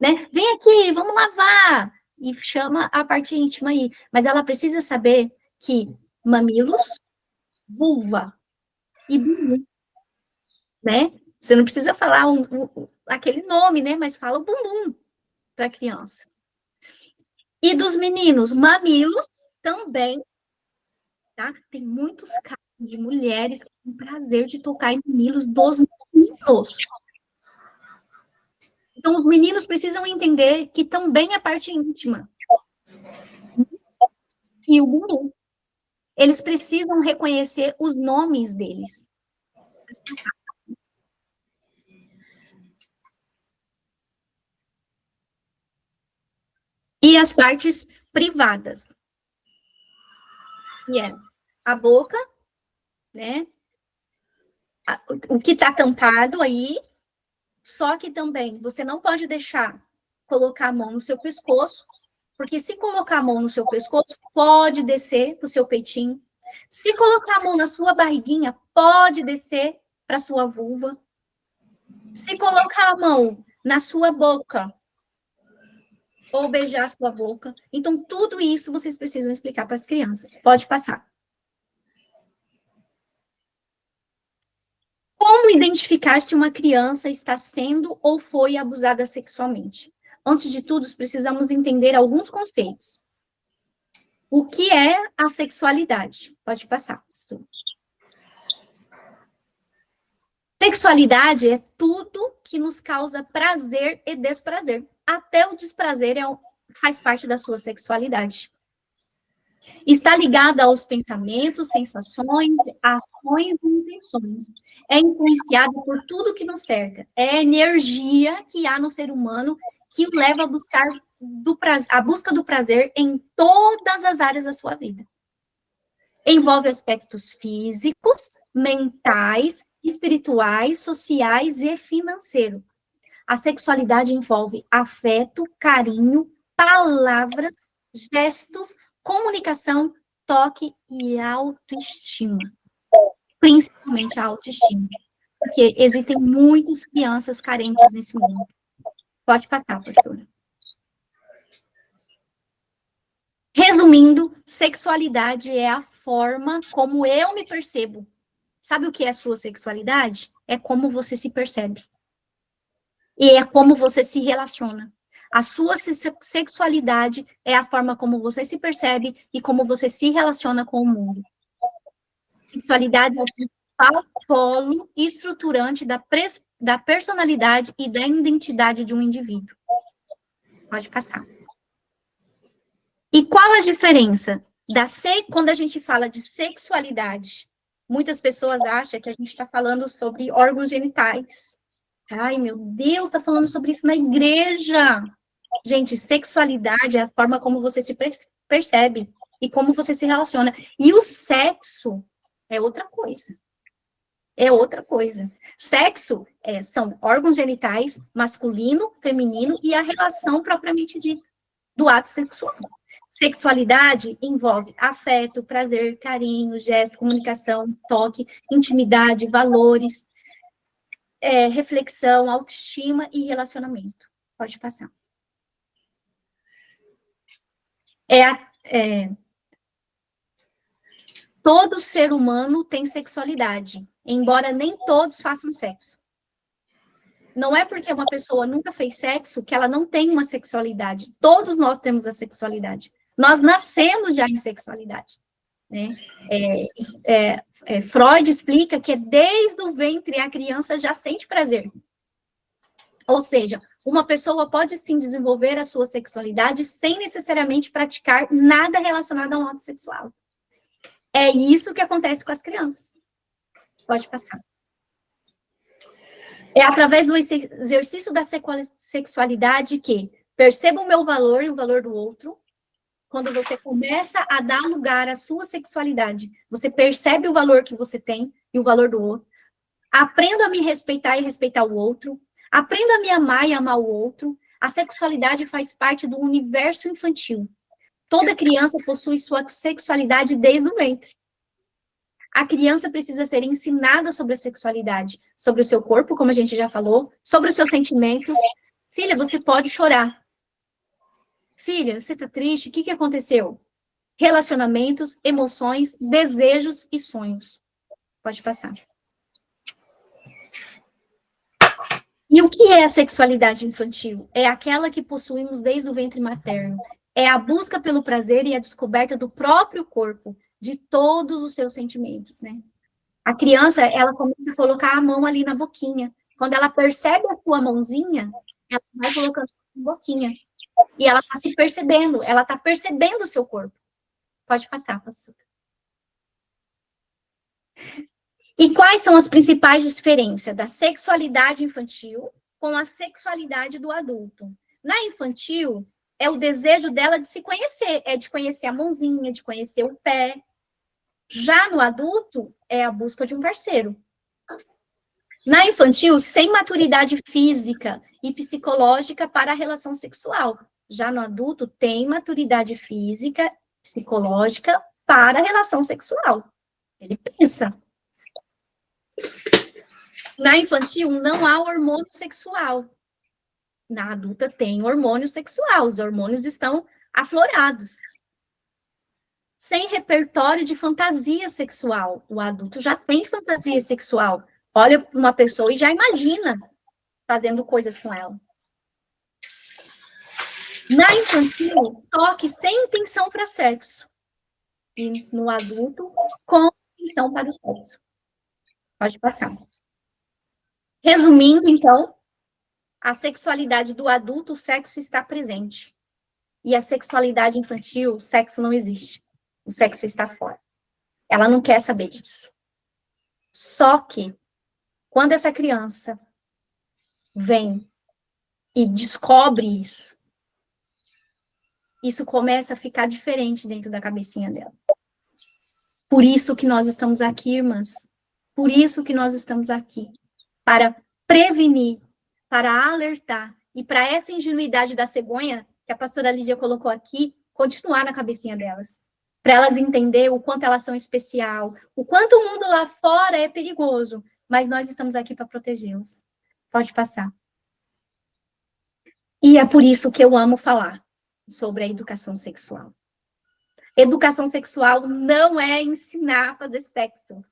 né? Vem aqui, vamos lavar. E chama a parte íntima aí. Mas ela precisa saber que mamilos, vulva e bumbum, né? Você não precisa falar aquele nome, né? Mas fala o bumbum para a criança. E dos meninos, mamilos também, tá? Tem muitos casos de mulheres que têm prazer de tocar em mamilos dos meninos. Então, os meninos precisam entender que também é parte íntima. E o bumbum. Eles precisam reconhecer os nomes deles. E as partes privadas. E é a boca, né? O que está tampado aí, só que também você não pode deixar colocar a mão no seu pescoço, porque se colocar a mão no seu pescoço, pode descer para o seu peitinho. Se colocar a mão na sua barriguinha, pode descer para a sua vulva. Se colocar a mão na sua boca, ou beijar a sua boca. Então, tudo isso vocês precisam explicar para as crianças. Pode passar. Como identificar se uma criança está sendo ou foi abusada sexualmente? Antes de tudo, precisamos entender alguns conceitos. O que é a sexualidade? Pode passar, pastor. Sexualidade é tudo que nos causa prazer e desprazer. Até o desprazer faz parte da sua sexualidade. Está ligada aos pensamentos, sensações, ações e intenções. É influenciada por tudo que nos cerca. É a energia que há no ser humano que o leva a buscar a busca do prazer em todas as áreas da sua vida. Envolve aspectos físicos, mentais, espirituais, sociais e financeiros. A sexualidade envolve afeto, carinho, palavras, gestos, comunicação, toque e autoestima. Principalmente a autoestima. Porque existem muitas crianças carentes nesse mundo. Pode passar, pastora. Resumindo, sexualidade é a forma como eu me percebo. Sabe o que é a sua sexualidade? É como você se percebe. E é como você se relaciona. A sua sexualidade é a forma como você se percebe e como você se relaciona com o mundo. Sexualidade é o principal polo estruturante da personalidade e da identidade de um indivíduo. Pode passar. E qual a diferença quando a gente fala de sexualidade? Muitas pessoas acham que a gente está falando sobre órgãos genitais. Ai, meu Deus, está falando sobre isso na igreja. Gente, sexualidade é a forma como você se percebe e como você se relaciona. E o sexo é outra coisa. É outra coisa. Sexo são órgãos genitais, masculino, feminino e a relação propriamente dita do ato sexual. Sexualidade envolve afeto, prazer, carinho, gesto, comunicação, toque, intimidade, valores, reflexão, autoestima e relacionamento. Pode passar. Todo ser humano tem sexualidade, embora nem todos façam sexo. Não é porque uma pessoa nunca fez sexo que ela não tem uma sexualidade. Todos nós temos a sexualidade. Nós nascemos já em sexualidade. Né? Freud explica que desde o ventre a criança já sente prazer. Ou seja, uma pessoa pode sim desenvolver a sua sexualidade sem necessariamente praticar nada relacionado ao ato sexual. É isso que acontece com as crianças. Pode passar. É através do exercício da sexualidade que percebo o meu valor e o valor do outro, quando você começa a dar lugar à sua sexualidade. Você percebe o valor que você tem e o valor do outro. Aprendo a me respeitar e respeitar o outro. Aprendo a me amar e amar o outro. A sexualidade faz parte do universo infantil. Toda criança possui sua sexualidade desde o ventre. A criança precisa ser ensinada sobre a sexualidade, sobre o seu corpo, como a gente já falou, sobre os seus sentimentos. Filha, você pode chorar. Filha, você tá triste? O que aconteceu? Relacionamentos, emoções, desejos e sonhos. Pode passar. E o que é a sexualidade infantil? É aquela que possuímos desde o ventre materno. É a busca pelo prazer e a descoberta do próprio corpo, de todos os seus sentimentos, né? A criança, ela começa a colocar a mão ali na boquinha. Quando ela percebe a sua mãozinha, ela vai colocando na boquinha. E ela está se percebendo, ela está percebendo o seu corpo. Pode passar, pastor. E quais são as principais diferenças da sexualidade infantil com a sexualidade do adulto? Na infantil, é o desejo dela de se conhecer, é de conhecer a mãozinha, de conhecer o pé. Já no adulto, é a busca de um parceiro. Na infantil, sem maturidade física e psicológica para a relação sexual. Já no adulto, tem maturidade física, psicológica para a relação sexual. Ele pensa. Na infantil, não há hormônio sexual. Na adulta, tem hormônio sexual. Os hormônios estão aflorados. Sem repertório de fantasia sexual. O adulto já tem fantasia sexual. Olha para uma pessoa e já imagina fazendo coisas com ela. Na infantil, toque sem intenção para sexo. E no adulto, com intenção para o sexo. Pode passar. Resumindo, então, a sexualidade do adulto, o sexo está presente. E a sexualidade infantil, o sexo não existe. O sexo está fora. Ela não quer saber disso. Só que, quando essa criança vem e descobre isso começa a ficar diferente dentro da cabecinha dela. Por isso que nós estamos aqui, irmãs. Por isso que nós estamos aqui. Para prevenir, para alertar, e para essa ingenuidade da cegonha, que a pastora Lídia colocou aqui, continuar na cabecinha delas. Para elas entenderem o quanto elas são especial, o quanto o mundo lá fora é perigoso, mas nós estamos aqui para protegê-los. Pode passar. E é por isso que eu amo falar sobre a educação sexual. Educação sexual não é ensinar a fazer sexo.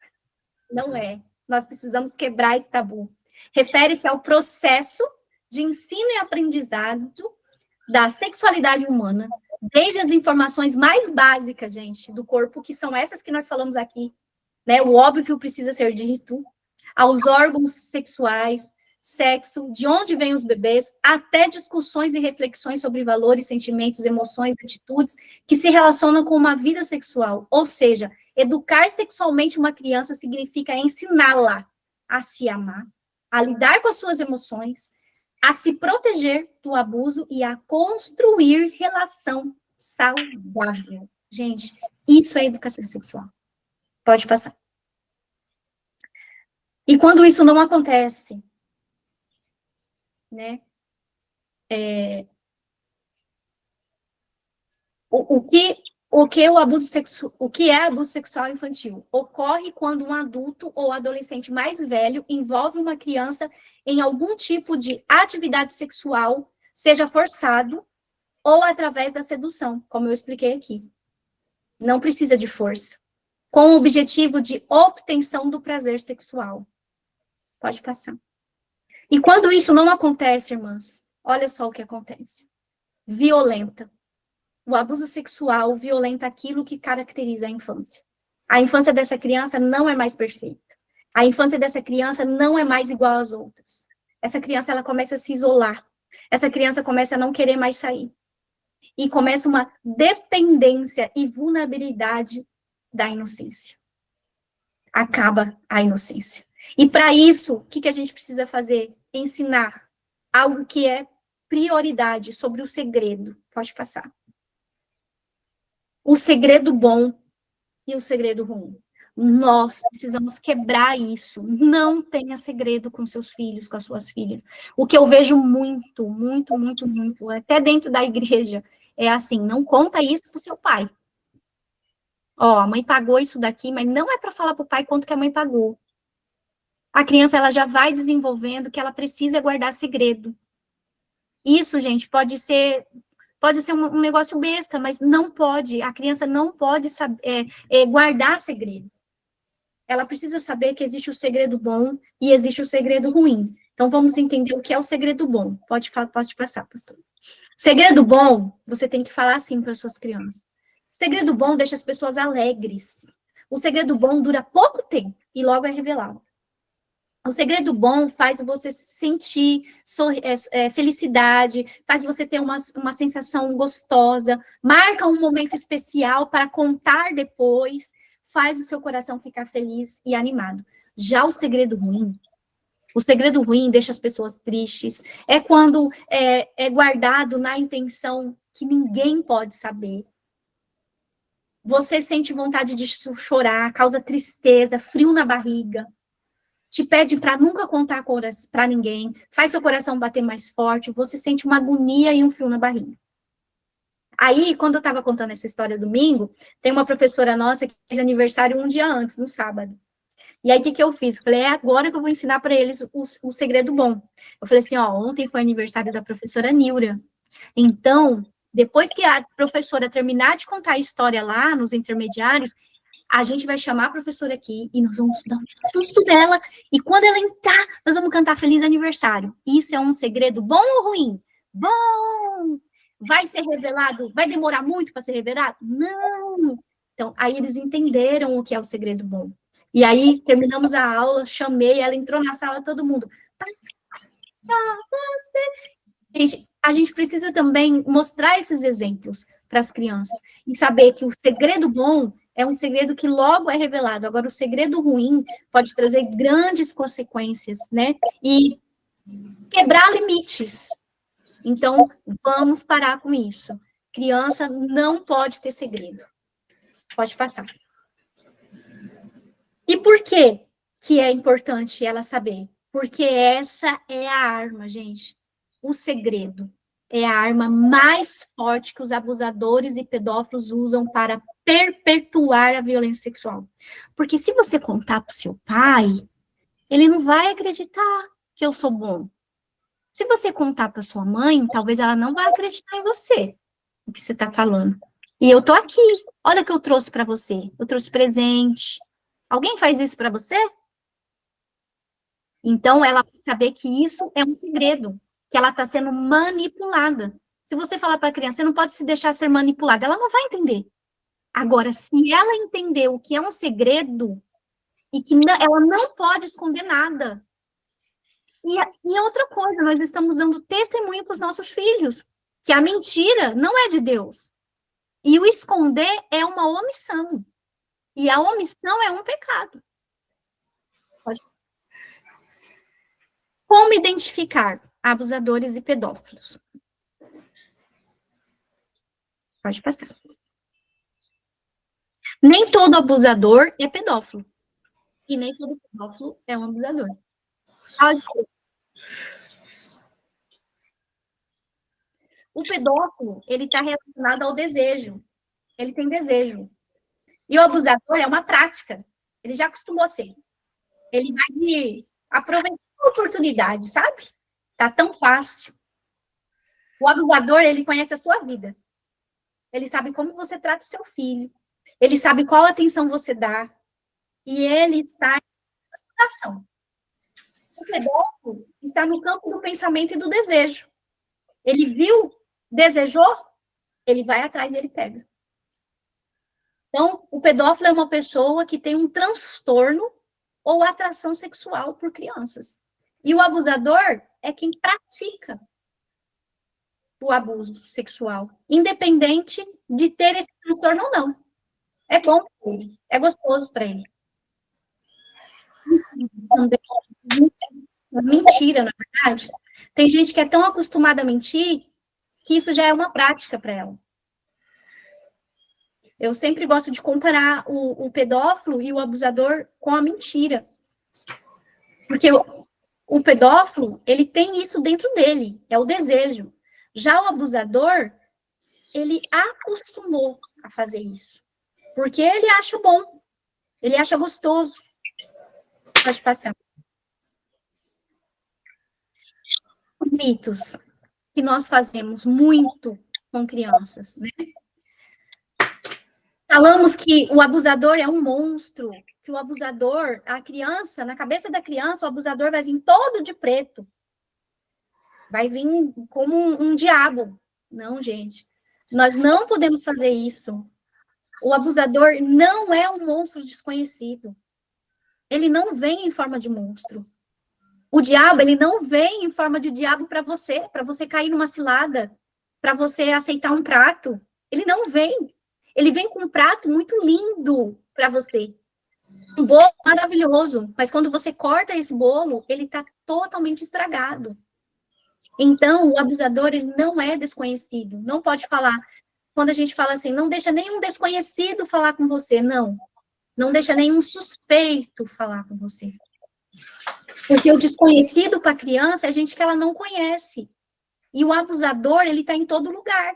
Não é. Nós precisamos quebrar esse tabu. Refere-se ao processo de ensino e aprendizado da sexualidade humana, desde as informações mais básicas, gente, do corpo, que são essas que nós falamos aqui, né? O óbvio precisa ser dito, aos órgãos sexuais, sexo, de onde vêm os bebês, até discussões e reflexões sobre valores, sentimentos, emoções, atitudes que se relacionam com uma vida sexual. Ou seja, educar sexualmente uma criança significa ensiná-la a se amar, a lidar com as suas emoções, a se proteger do abuso e a construir relação saudável. Gente, isso é educação sexual. Pode passar. E quando isso não acontece, né? O que é abuso sexual infantil? Ocorre quando um adulto ou adolescente mais velho envolve uma criança em algum tipo de atividade sexual, seja forçado ou através da sedução, como eu expliquei aqui. Não precisa de força. Com o objetivo de obtenção do prazer sexual. Pode passar. E quando isso não acontece, irmãs, olha só o que acontece. Violenta. O abuso sexual violenta aquilo que caracteriza a infância. A infância dessa criança não é mais perfeita. A infância dessa criança não é mais igual às outras. Essa criança, ela começa a se isolar. Essa criança começa a não querer mais sair. E começa uma dependência e vulnerabilidade da inocência. Acaba a inocência. E para isso, o que a gente precisa fazer? Ensinar algo que é prioridade sobre o segredo. Pode passar. o segredo bom e o segredo ruim. Nós precisamos quebrar isso. Não tenha segredo com seus filhos, com as suas filhas. O que eu vejo muito, muito, muito, muito, até dentro da igreja, é assim, não conta isso pro seu pai. Ó, a mãe pagou isso daqui, mas não é para falar pro pai quanto que a mãe pagou. A criança, ela já vai desenvolvendo que ela precisa guardar segredo. Isso, gente, pode ser um negócio besta, mas não pode, a criança não pode guardar segredo. Ela precisa saber que existe o segredo bom e existe o segredo ruim. Então, vamos entender o que é o segredo bom. Pode passar, pastor. Segredo bom, você tem que falar assim para as suas crianças. Segredo bom deixa as pessoas alegres. O segredo bom dura pouco tempo e logo é revelado. O segredo bom faz você sentir felicidade, faz você ter uma sensação gostosa, marca um momento especial para contar depois, faz o seu coração ficar feliz e animado. Já o segredo ruim deixa as pessoas tristes, é quando é guardado na intenção que ninguém pode saber. Você sente vontade de chorar, causa tristeza, frio na barriga. Te pede para nunca contar para ninguém, faz seu coração bater mais forte, você sente uma agonia e um frio na barriga. Aí, quando eu estava contando essa história domingo, tem uma professora nossa que fez aniversário um dia antes, no sábado. E aí, o que eu fiz? Falei, é agora que eu vou ensinar para eles o segredo bom. Eu falei assim, ó, ontem foi aniversário da professora Nilra. Então, depois que a professora terminar de contar a história lá, nos intermediários, a gente vai chamar a professora aqui e nós vamos dar um susto dela. E quando ela entrar, nós vamos cantar Feliz Aniversário. Isso é um segredo bom ou ruim? Bom! Vai ser revelado? Vai demorar muito para ser revelado? Não! Então, aí eles entenderam o que é o segredo bom. E aí, terminamos a aula, chamei, ela entrou na sala, todo mundo. Gente, a gente precisa também mostrar esses exemplos para as crianças e saber que o segredo bom é um segredo que logo é revelado. Agora, o segredo ruim pode trazer grandes consequências, né? E quebrar limites. Então, vamos parar com isso. Criança não pode ter segredo. Pode passar. E por que é importante ela saber? Porque essa é a arma, gente. O segredo é a arma mais forte que os abusadores e pedófilos usam para perpetuar a violência sexual. Porque se você contar para o seu pai, ele não vai acreditar que eu sou bom. Se você contar para sua mãe, talvez ela não vai acreditar em você, o que você está falando. E eu tô aqui, olha o que eu trouxe para você. Eu trouxe presente. Alguém faz isso para você? Então, ela vai saber que isso é um segredo, que ela está sendo manipulada. Se você falar para a criança, você não pode se deixar ser manipulada, ela não vai entender. Agora, se ela entender o que é um segredo, e que ela não pode esconder nada. E outra coisa, nós estamos dando testemunho para os nossos filhos, que a mentira não é de Deus. E o esconder é uma omissão. E a omissão é um pecado. Como identificar abusadores e pedófilos? Pode passar. Nem todo abusador é pedófilo. E nem todo pedófilo é um abusador. O pedófilo, ele está relacionado ao desejo. Ele tem desejo. E o abusador é uma prática. Ele já acostumou a ser. Ele vai aproveitar a oportunidade, sabe? Tá tão fácil. O abusador, ele conhece a sua vida. Ele sabe como você trata o seu filho. Ele sabe qual atenção você dá. E ele está em ação. O pedófilo está no campo do pensamento e do desejo. Ele viu, desejou, ele vai atrás e ele pega. Então, o pedófilo é uma pessoa que tem um transtorno ou atração sexual por crianças. E o abusador é quem pratica o abuso sexual, independente de ter esse transtorno ou não. É bom para ele, é gostoso para ele. Mas mentira, na verdade. Tem gente que é tão acostumada a mentir que isso já é uma prática para ela. Eu sempre gosto de comparar o pedófilo e o abusador com a mentira. Porque o pedófilo, ele tem isso dentro dele, é o desejo. Já o abusador, ele acostumou a fazer isso. Porque ele acha bom, ele acha gostoso. Pode passar. Mitos que nós fazemos muito com crianças, né? Falamos que o abusador é um monstro, que o abusador, a criança, na cabeça da criança, o abusador vai vir todo de preto. Vai vir como um diabo. Não, gente. Nós não podemos fazer isso. O abusador não é um monstro desconhecido. Ele não vem em forma de monstro. O diabo, ele não vem em forma de diabo para você cair numa cilada, para você aceitar um prato. Ele não vem. Ele vem com um prato muito lindo para você. Um bolo maravilhoso, mas quando você corta esse bolo, ele está totalmente estragado. Então, o abusador, ele não é desconhecido. Não pode falar. Quando a gente fala assim, não deixa nenhum desconhecido falar com você. Não. Não deixa nenhum suspeito falar com você. Porque o desconhecido para a criança é gente que ela não conhece. E o abusador, ele está em todo lugar.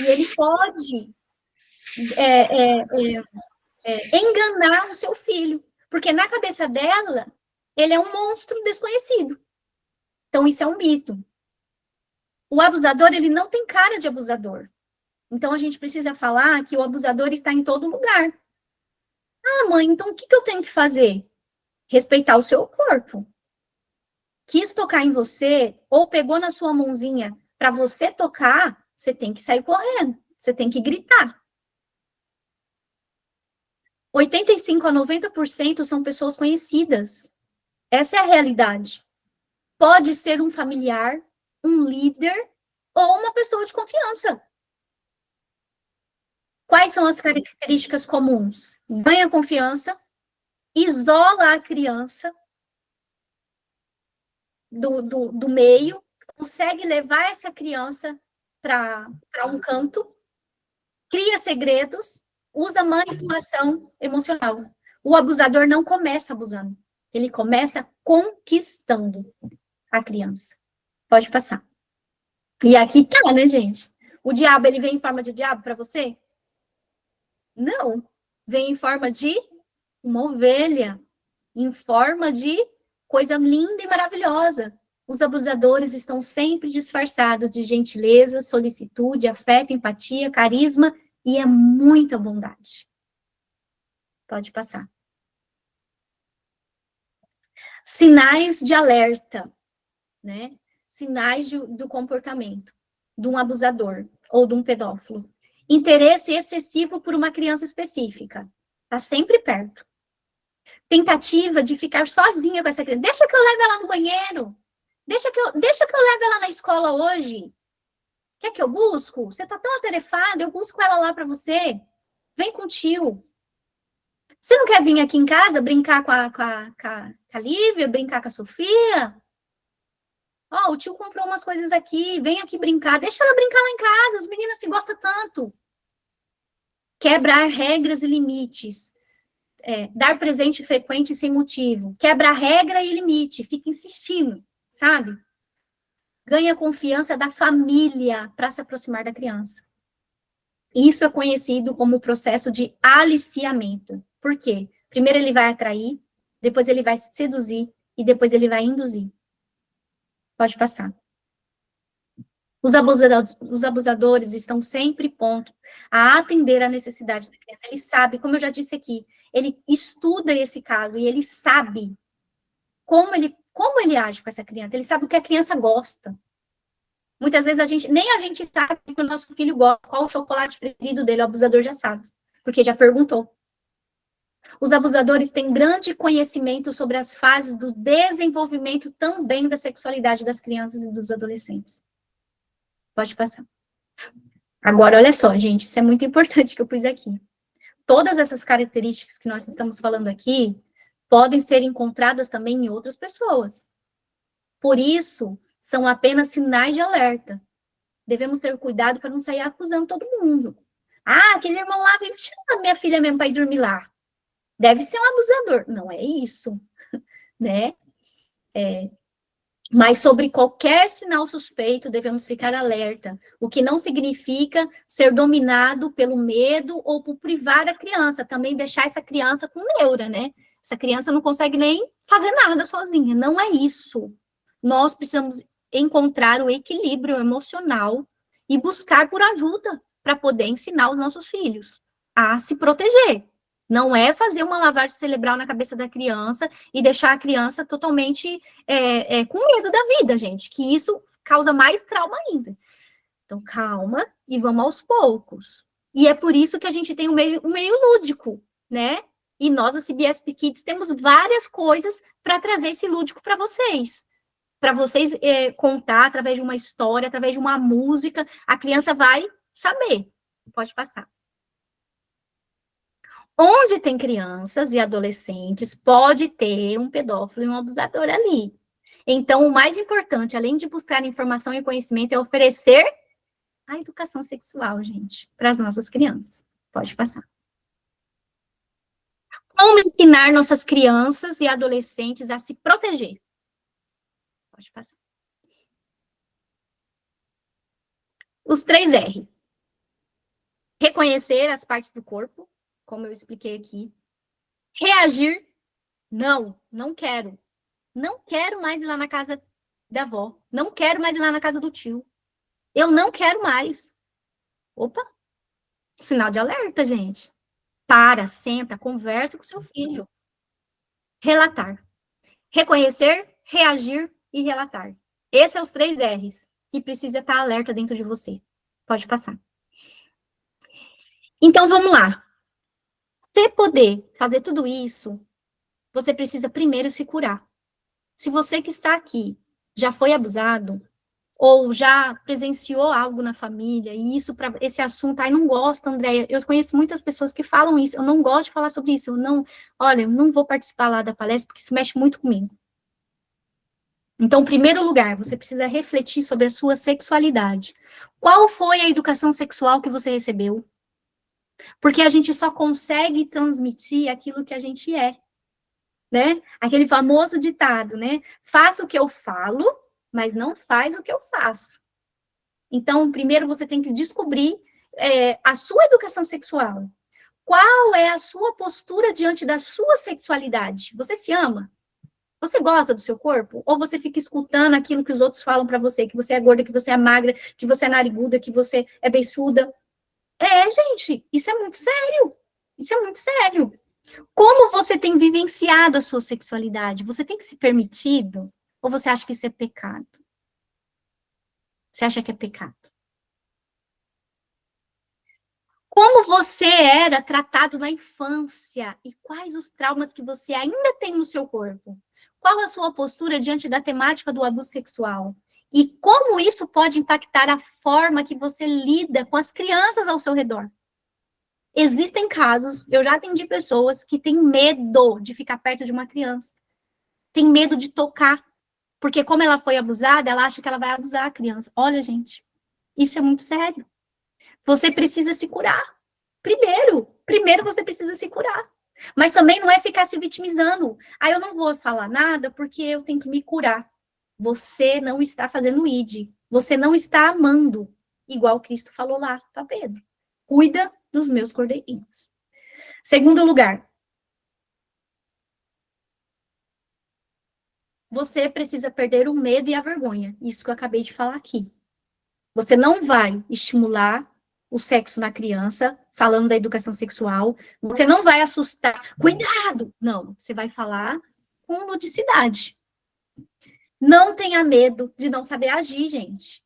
E ele pode enganar o seu filho. Porque na cabeça dela, ele é um monstro desconhecido. Então, isso é um mito. O abusador, ele não tem cara de abusador. Então, a gente precisa falar que o abusador está em todo lugar. Ah, mãe, então o que eu tenho que fazer? Respeitar o seu corpo. Quis tocar em você, ou pegou na sua mãozinha para você tocar, você tem que sair correndo. Você tem que gritar. 85% a 90% são pessoas conhecidas. Essa é a realidade. Pode ser um familiar, um líder ou uma pessoa de confiança. Quais são as características comuns? Ganha confiança, isola a criança do meio, consegue levar essa criança para um canto, cria segredos, usa manipulação emocional. O abusador não começa abusando, ele começa conquistando a criança. Pode passar. E aqui tá, né, gente? O diabo, ele vem em forma de diabo para você? Não. Vem em forma de uma ovelha, em forma de coisa linda e maravilhosa. Os abusadores estão sempre disfarçados de gentileza, solicitude, afeto, empatia, carisma e é muita bondade. Pode passar. Sinais de alerta, né? Sinais do comportamento de um abusador ou de um pedófilo. Interesse excessivo por uma criança específica. Está sempre perto. Tentativa de ficar sozinha com essa criança. Deixa que eu leve ela no banheiro. Deixa que eu leve ela na escola hoje. Quer que eu busco? Você está tão atarefada, eu busco ela lá para você. Vem com o tio. Você não quer vir aqui em casa brincar com a Lívia, brincar com a Sofia? Ó, o tio comprou umas coisas aqui, vem aqui brincar. Deixa ela brincar lá em casa, as meninas se gostam tanto. Quebrar regras e limites. Dar presente frequente sem motivo. Quebra regra e limite, fica insistindo, sabe? Ganha confiança da família para se aproximar da criança. Isso é conhecido como o processo de aliciamento. Por quê? Primeiro ele vai atrair, depois ele vai seduzir e depois ele vai induzir. Pode passar. Os abusadores estão sempre prontos a atender a necessidade da criança. Ele sabe, como eu já disse aqui, ele estuda esse caso e ele sabe como ele age com essa criança. Ele sabe o que a criança gosta. Muitas vezes nem a gente sabe o que o nosso filho gosta, qual o chocolate preferido dele, o abusador já sabe, porque já perguntou. Os abusadores têm grande conhecimento sobre as fases do desenvolvimento também da sexualidade das crianças e dos adolescentes. Pode passar. Agora, olha só, gente, isso é muito importante que eu pus aqui. Todas essas características que nós estamos falando aqui podem ser encontradas também em outras pessoas. Por isso, são apenas sinais de alerta. Devemos ter cuidado para não sair acusando todo mundo. Ah, aquele irmão lá vive chamando minha filha mesmo para ir dormir lá. Deve ser um abusador. Não é isso, né? Mas sobre qualquer sinal suspeito, devemos ficar alerta, o que não significa ser dominado pelo medo ou por privar a criança, também deixar essa criança com neura, né? Essa criança não consegue nem fazer nada sozinha, não é isso. Nós precisamos encontrar o equilíbrio emocional e buscar por ajuda para poder ensinar os nossos filhos a se proteger. Não é fazer uma lavagem cerebral na cabeça da criança e deixar a criança totalmente com medo da vida, gente, que isso causa mais trauma ainda. Então, calma e vamos aos poucos. E é por isso que a gente tem um meio lúdico, né? E nós, a CBS Kids, temos várias coisas para trazer esse lúdico para vocês contar através de uma história, através de uma música, a criança vai saber. Pode passar. Onde tem crianças e adolescentes, pode ter um pedófilo e um abusador ali. Então, o mais importante, além de buscar informação e conhecimento, é oferecer a educação sexual, gente, para as nossas crianças. Pode passar. Como ensinar nossas crianças e adolescentes a se proteger? Pode passar. Os 3 R. Reconhecer as partes do corpo, como eu expliquei aqui. Reagir. Não quero. Não quero mais ir lá na casa da avó. Não quero mais ir lá na casa do tio. Eu não quero mais. Opa! Sinal de alerta, gente. Para, senta, conversa com seu filho. Relatar. Reconhecer, reagir e relatar. Esses são os 3 R's que precisa estar alerta dentro de você. Pode passar. Então, vamos lá. Para poder fazer tudo isso, você precisa primeiro se curar. Se você que está aqui já foi abusado, ou já presenciou algo na família, e isso, para esse assunto, ai, não gosto, Andréia, eu conheço muitas pessoas que falam isso, eu não gosto de falar sobre isso, eu não vou participar lá da palestra, porque isso mexe muito comigo. Então, em primeiro lugar, você precisa refletir sobre a sua sexualidade. Qual foi a educação sexual que você recebeu? Porque a gente só consegue transmitir aquilo que a gente é, né? Aquele famoso ditado, né? Faça o que eu falo, mas não faz o que eu faço. Então, primeiro você tem que descobrir a sua educação sexual. Qual é a sua postura diante da sua sexualidade? Você se ama? Você gosta do seu corpo? Ou você fica escutando aquilo que os outros falam para você, que você é gorda, que você é magra, que você é nariguda, que você é beiçuda? Gente, isso é muito sério. Isso é muito sério. Como você tem vivenciado a sua sexualidade? Você tem que se permitido? Ou você acha que isso é pecado? Você acha que é pecado? Como você era tratado na infância? E quais os traumas que você ainda tem no seu corpo? Qual a sua postura diante da temática do abuso sexual? E como isso pode impactar a forma que você lida com as crianças ao seu redor? Existem casos, eu já atendi pessoas que têm medo de ficar perto de uma criança. Tem medo de tocar. Porque como ela foi abusada, ela acha que ela vai abusar a criança. Olha, gente, isso é muito sério. Você precisa se curar. Primeiro você precisa se curar. Mas também não é ficar se vitimizando. Eu não vou falar nada porque eu tenho que me curar. Você não está fazendo id. Você não está amando. Igual Cristo falou lá para Pedro. Cuida dos meus cordeirinhos. Segundo lugar, você precisa perder o medo e a vergonha. Isso que eu acabei de falar aqui. Você não vai estimular o sexo na criança, falando da educação sexual. Você não vai assustar. Cuidado! Não, você vai falar com ludicidade. Não tenha medo de não saber agir, gente.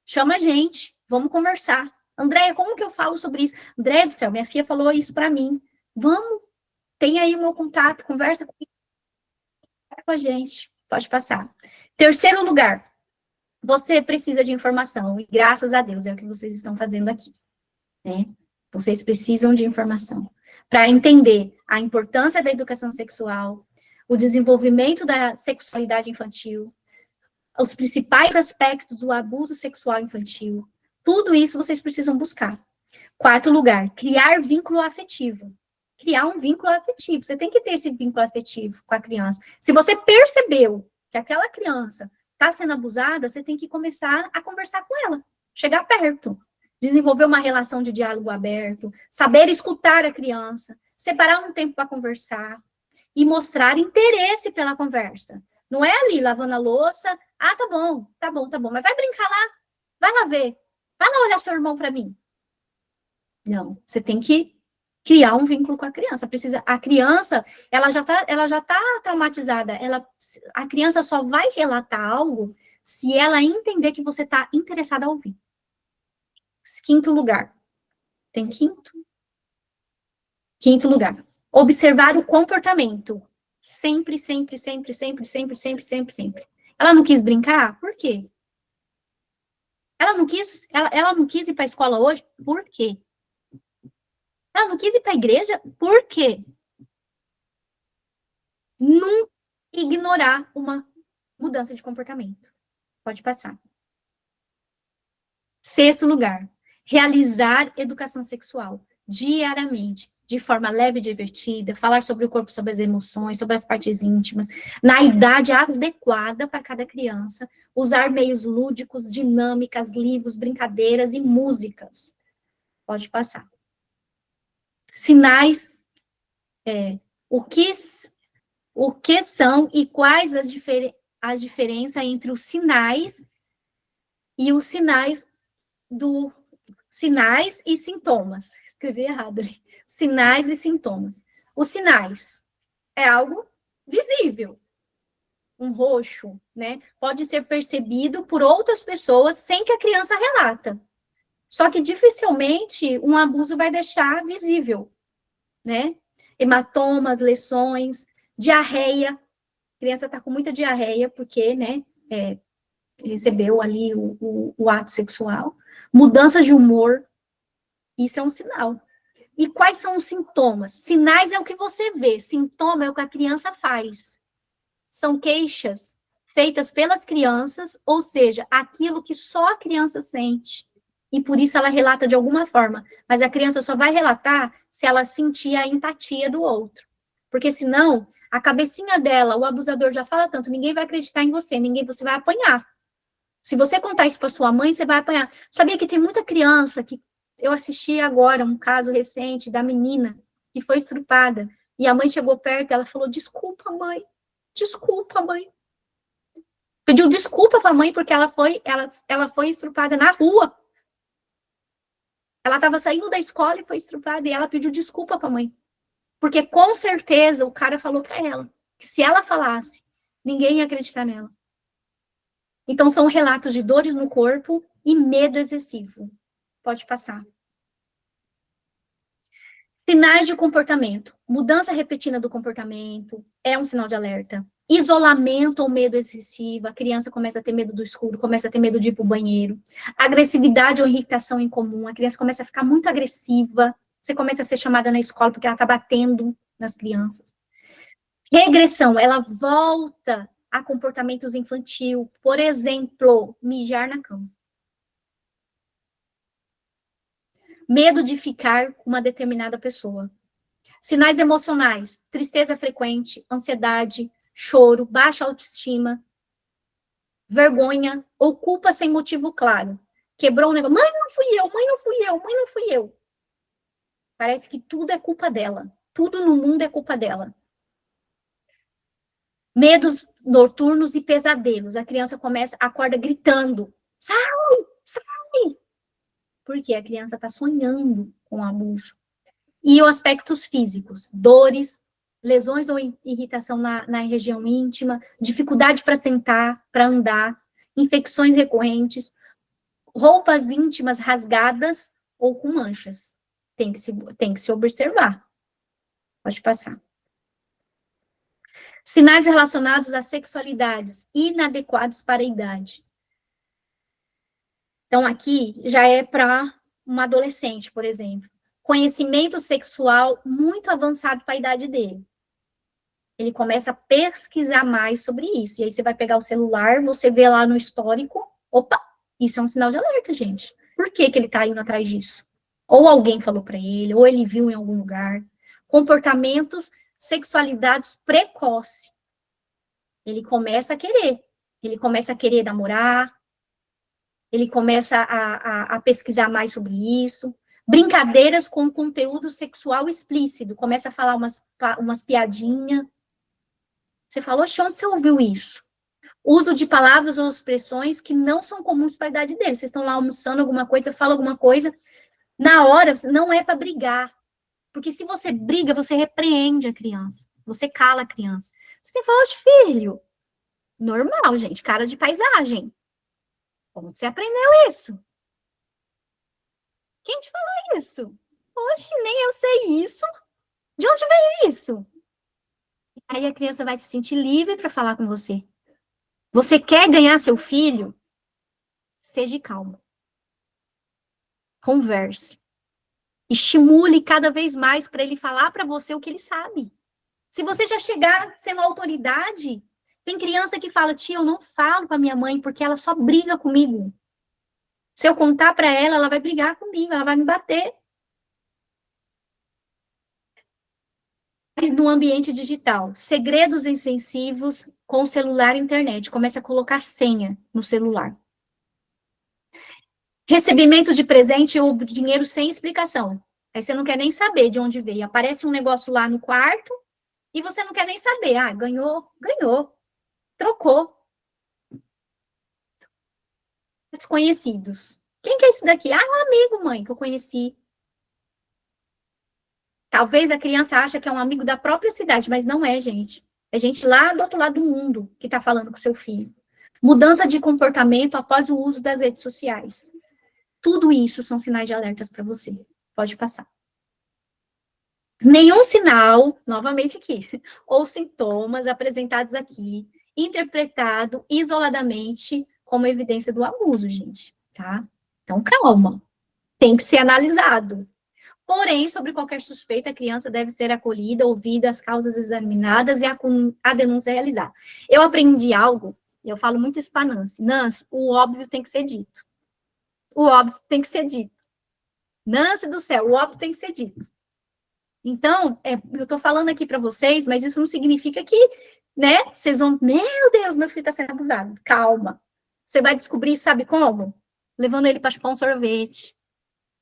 Chama a gente, vamos conversar. Andréia, como que eu falo sobre isso? Andréia do céu, minha filha falou isso para mim. Vamos, tem aí o meu contato, conversa com a gente. Pode passar. Terceiro lugar, você precisa de informação, e graças a Deus é o que vocês estão fazendo aqui, né? Vocês precisam de informação para entender a importância da educação sexual, o desenvolvimento da sexualidade infantil, os principais aspectos do abuso sexual infantil. Tudo isso vocês precisam buscar. Quarto lugar, criar vínculo afetivo. Criar um vínculo afetivo. Você tem que ter esse vínculo afetivo com a criança. Se você percebeu que aquela criança está sendo abusada, você tem que começar a conversar com ela. Chegar perto. Desenvolver uma relação de diálogo aberto. Saber escutar a criança. Separar um tempo para conversar. E mostrar interesse pela conversa. Não é ali lavando a louça. Ah, tá bom. Mas vai brincar lá. Vai lá ver. Vai lá olhar seu irmão para mim. Não, você tem que criar um vínculo com a criança. A criança, ela já tá traumatizada. A criança só vai relatar algo se ela entender que você está interessada a ouvir. Quinto lugar. Tem quinto? Quinto lugar. Observar o comportamento. Sempre. Ela não quis brincar? Por quê? Ela não quis ir para a escola hoje? Por quê? Ela não quis ir para a igreja? Por quê? Não ignorar uma mudança de comportamento. Pode passar. Sexto lugar, realizar educação sexual diariamente, de forma leve e divertida, falar sobre o corpo, sobre as emoções, sobre as partes íntimas, na idade adequada para cada criança, usar meios lúdicos, dinâmicas, livros, brincadeiras e músicas. Pode passar. Sinais, o que são e quais as diferenças entre os sinais e os sinais sinais e sintomas. Escrevi errado ali. Sinais e sintomas. Os sinais é algo visível. Um roxo, né? Pode ser percebido por outras pessoas sem que a criança relata. Só que dificilmente um abuso vai deixar visível, né? Hematomas, lesões, diarreia. A criança está com muita diarreia porque, né, recebeu ali o ato sexual. Mudança de humor, isso é um sinal. E quais são os sintomas? Sinais é o que você vê, sintoma é o que a criança faz. São queixas feitas pelas crianças, ou seja, aquilo que só a criança sente. E por isso ela relata de alguma forma. Mas a criança só vai relatar se ela sentir a empatia do outro. Porque senão, a cabecinha dela, o abusador já fala tanto, ninguém vai acreditar em você, você vai apanhar. Se você contar isso para sua mãe, você vai apanhar. Sabia que tem muita criança que... Eu assisti agora um caso recente da menina que foi estrupada. E a mãe chegou perto e ela falou, desculpa, mãe. Desculpa, mãe. Pediu desculpa para a mãe porque ela foi estrupada na rua. Ela estava saindo da escola e foi estrupada. E ela pediu desculpa para a mãe. Porque com certeza o cara falou para ela que se ela falasse, ninguém ia acreditar nela. Então são relatos de dores no corpo e medo excessivo. Pode passar. Sinais de comportamento. Mudança repetida do comportamento é um sinal de alerta. Isolamento ou medo excessivo. A criança começa a ter medo do escuro, começa a ter medo de ir para o banheiro. Agressividade ou irritação em comum. A criança começa a ficar muito agressiva. Você começa a ser chamada na escola porque ela está batendo nas crianças. Regressão. Ela volta a comportamentos infantil. Por exemplo, mijar na cama. Medo de ficar com uma determinada pessoa. Sinais emocionais, tristeza frequente, ansiedade, choro, baixa autoestima, vergonha ou culpa sem motivo claro. Quebrou um negócio, mãe, não fui eu. Parece que tudo é culpa dela. Tudo no mundo é culpa dela. Medos noturnos e pesadelos. A criança acorda gritando, sai! Porque a criança está sonhando com abuso. E os aspectos físicos, dores, lesões ou irritação na região íntima, dificuldade para sentar, para andar, infecções recorrentes, roupas íntimas rasgadas ou com manchas. Tem que se observar. Pode passar. Sinais relacionados a sexualidades inadequados para a idade. Então, aqui já é para uma adolescente, por exemplo. Conhecimento sexual muito avançado para a idade dele. Ele começa a pesquisar mais sobre isso. E aí você vai pegar o celular, você vê lá no histórico, opa, isso é um sinal de alerta, gente. Por que ele está indo atrás disso? Ou alguém falou para ele, ou ele viu em algum lugar. Comportamentos, sexualidades precoce. Ele começa a querer namorar, ele começa a pesquisar mais sobre isso. Brincadeiras com conteúdo sexual explícito, começa a falar umas piadinhas. Você falou, onde você ouviu isso? Uso de palavras ou expressões que não são comuns para a idade dele. Vocês estão lá almoçando alguma coisa, fala alguma coisa, na hora não é para brigar. Porque se você briga, você repreende a criança. Você cala a criança. Você tem que falar, filho, normal, gente, cara de paisagem. Onde você aprendeu isso? Quem te falou isso? Oxe, nem eu sei isso. De onde veio isso? Aí a criança vai se sentir livre para falar com você. Você quer ganhar seu filho? Seja calmo. Converse. Estimule cada vez mais para ele falar para você o que ele sabe. Se você já chegar sendo autoridade, tem criança que fala, tia, eu não falo para minha mãe porque ela só briga comigo. Se eu contar para ela, ela vai brigar comigo, ela vai me bater. Mas no ambiente digital, segredos insensivos com celular e internet. Começa a colocar senha no celular. Recebimento de presente ou dinheiro sem explicação. Aí você não quer nem saber de onde veio. Aparece um negócio lá no quarto e você não quer nem saber. Ah, ganhou. Trocou. Desconhecidos. Quem que é esse daqui? Ah, um amigo, mãe, que eu conheci. Talvez a criança ache que é um amigo da própria cidade, mas não é, gente. É gente lá do outro lado do mundo que está falando com seu filho. Mudança de comportamento após o uso das redes sociais. Tudo isso são sinais de alertas para você. Pode passar. Nenhum sinal, novamente aqui, ou sintomas apresentados aqui, interpretado isoladamente como evidência do abuso, gente, tá? Então, calma. Tem que ser analisado. Porém, sobre qualquer suspeita, a criança deve ser acolhida, ouvida, as causas examinadas e a denúncia realizada. Eu aprendi algo, e eu falo muito isso para Nancy. Nancy, o óbvio tem que ser dito. O óbvio tem que ser dito. Nancy do céu, o óbvio tem que ser dito. Então, eu estou falando aqui para vocês, mas isso não significa que, né, vocês vão, meu Deus, meu filho está sendo abusado. Calma. Você vai descobrir, sabe como? Levando ele para chupar um sorvete,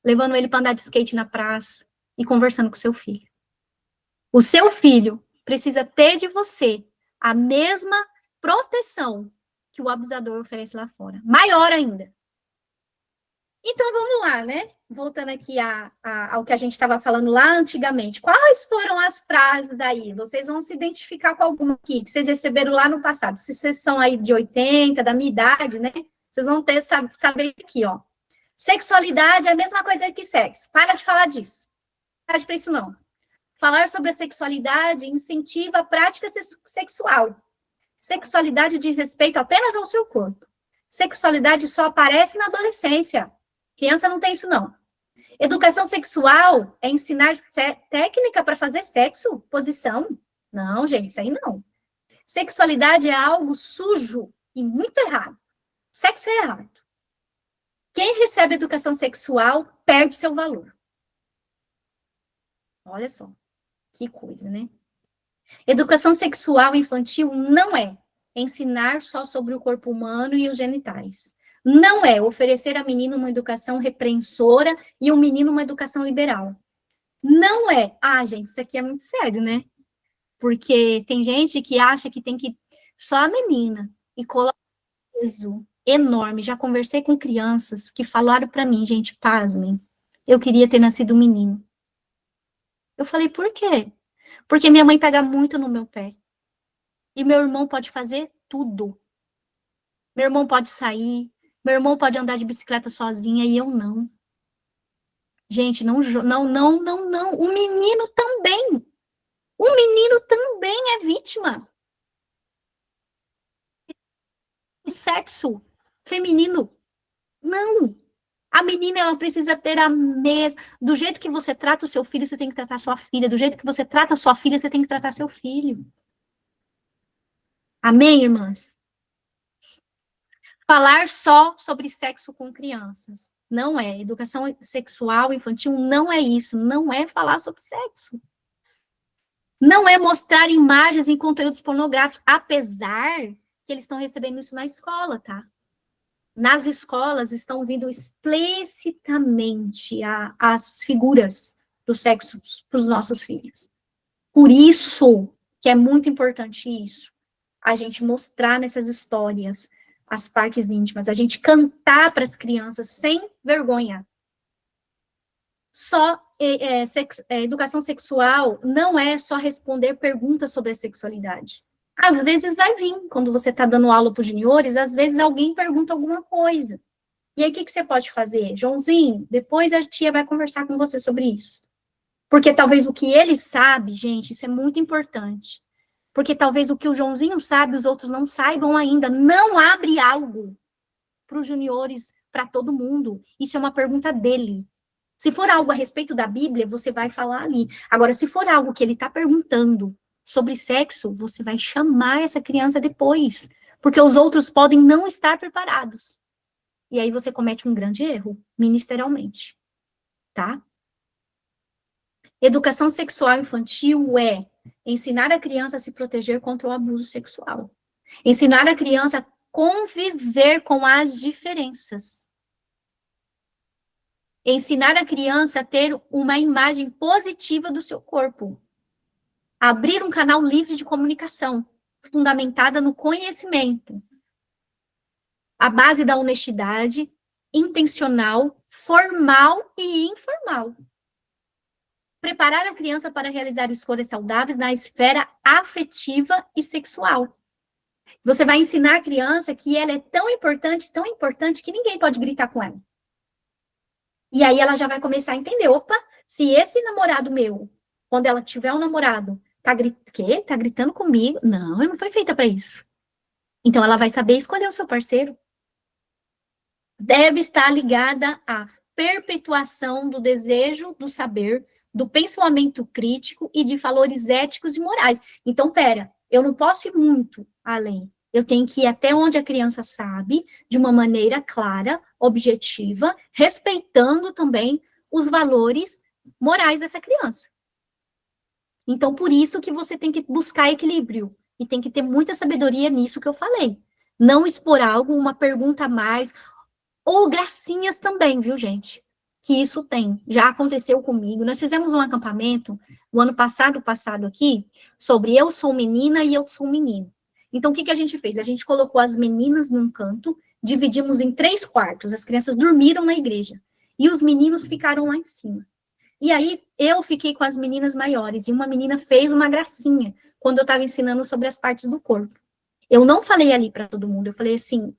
levando ele para andar de skate na praça e conversando com seu filho. O seu filho precisa ter de você a mesma proteção que o abusador oferece lá fora. Maior ainda. Então, vamos lá, né? Voltando aqui ao que a gente estava falando lá antigamente. Quais foram as frases aí? Vocês vão se identificar com alguma aqui, que vocês receberam lá no passado. Se vocês são aí de 80, da minha idade, né? Vocês vão ter saber aqui, ó. Sexualidade é a mesma coisa que sexo. Para de falar disso. Para para isso, não. Falar sobre a sexualidade incentiva a prática sexual. Sexualidade diz respeito apenas ao seu corpo. Sexualidade só aparece na adolescência. Criança não tem isso, não. Educação sexual é ensinar técnica para fazer sexo, posição. Não, gente, isso aí não. Sexualidade é algo sujo e muito errado. Sexo é errado. Quem recebe educação sexual perde seu valor. Olha só, que coisa, né? Educação sexual infantil não é ensinar só sobre o corpo humano e os genitais. Não é oferecer a menino uma educação repreensora e o menino uma educação liberal. Não é. Ah, gente, isso aqui é muito sério, né? Porque tem gente que acha que tem que só a menina e coloca peso enorme. Já conversei com crianças que falaram para mim, gente, pasmem, eu queria ter nascido menino. Eu falei, por quê? Porque minha mãe pega muito no meu pé. E meu irmão pode fazer tudo. Meu irmão pode sair, meu irmão pode andar de bicicleta sozinha e eu não. Gente, não. O menino também. O menino também é vítima. O sexo feminino. Não. A menina, ela precisa ter a mesma... Do jeito que você trata o seu filho, você tem que tratar a sua filha. Do jeito que você trata a sua filha, você tem que tratar seu filho. Amém, irmãs? Falar só sobre sexo com crianças. Não é. Educação sexual infantil não é isso. Não é falar sobre sexo. Não é mostrar imagens em conteúdos pornográficos, apesar que eles estão recebendo isso na escola, tá? Nas escolas estão vindo explicitamente as figuras do sexo para os nossos filhos. Por isso que é muito importante isso. A gente mostrar nessas histórias as partes íntimas, a gente cantar para as crianças sem vergonha. Só educação sexual não é só responder perguntas sobre a sexualidade. Às vezes vai vir, quando você está dando aula para os juniores, às vezes alguém pergunta alguma coisa. E aí, o que você pode fazer? Joãozinho, depois a tia vai conversar com você sobre isso. Porque talvez o que ele sabe, gente, isso é muito importante. Porque talvez o que o Joãozinho sabe, os outros não saibam ainda. Não abre algo para os juniores, para todo mundo. Isso é uma pergunta dele. Se for algo a respeito da Bíblia, você vai falar ali. Agora, se for algo que ele está perguntando sobre sexo, você vai chamar essa criança depois. Porque os outros podem não estar preparados. E aí você comete um grande erro, ministerialmente. Tá? Educação sexual infantil é ensinar a criança a se proteger contra o abuso sexual. Ensinar a criança a conviver com as diferenças. Ensinar a criança a ter uma imagem positiva do seu corpo. Abrir um canal livre de comunicação, fundamentada no conhecimento. A base da honestidade, intencional, formal e informal. Preparar a criança para realizar escolhas saudáveis na esfera afetiva e sexual. Você vai ensinar a criança que ela é tão importante, que ninguém pode gritar com ela. E aí ela já vai começar a entender, opa, se esse namorado meu, quando ela tiver um namorado, tá gritando comigo? Não, eu não fui feita para isso. Então ela vai saber escolher o seu parceiro. Deve estar ligada à perpetuação do desejo do saber, do pensamento crítico e de valores éticos e morais. Então, eu não posso ir muito além. Eu tenho que ir até onde a criança sabe, de uma maneira clara, objetiva, respeitando também os valores morais dessa criança. Então, por isso que você tem que buscar equilíbrio, e tem que ter muita sabedoria nisso que eu falei. Não expor algo, uma pergunta a mais, ou gracinhas também, viu, gente? Que isso tem, já aconteceu comigo. Nós fizemos um acampamento, o ano passado aqui, sobre eu sou menina e eu sou menino. Então, o que a gente fez? A gente colocou as meninas num canto, dividimos em 3 quartos, as crianças dormiram na igreja, e os meninos ficaram lá em cima. E aí, eu fiquei com as meninas maiores, e uma menina fez uma gracinha, quando eu estava ensinando sobre as partes do corpo. Eu não falei ali para todo mundo, eu falei assim,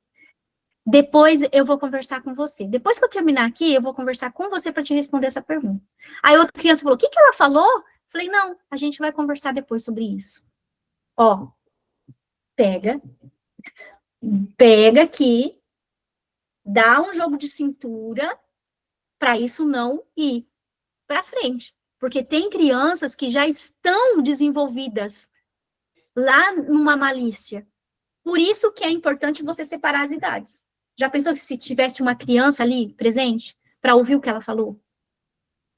depois eu vou conversar com você. Depois que eu terminar aqui, eu vou conversar com você para te responder essa pergunta. Aí outra criança falou, o que ela falou? Falei, não, a gente vai conversar depois sobre isso. Ó, pega aqui, dá um jogo de cintura para isso não ir para frente. Porque tem crianças que já estão desenvolvidas lá numa malícia. Por isso que é importante você separar as idades. Já pensou que se tivesse uma criança ali presente para ouvir o que ela falou?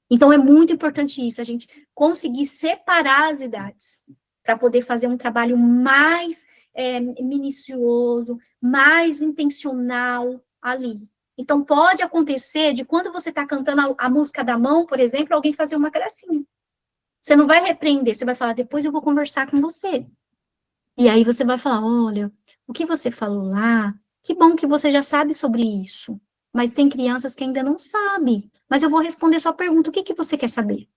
Então é muito importante isso, a gente conseguir separar as idades para poder fazer um trabalho mais minucioso, mais intencional ali. Então pode acontecer de quando você está cantando a música da mão, por exemplo, alguém fazer uma gracinha. Você não vai repreender, você vai falar, depois eu vou conversar com você. E aí você vai falar, olha, o que você falou lá, que bom que você já sabe sobre isso. Mas tem crianças que ainda não sabem. Mas eu vou responder sua pergunta, o que você quer saber?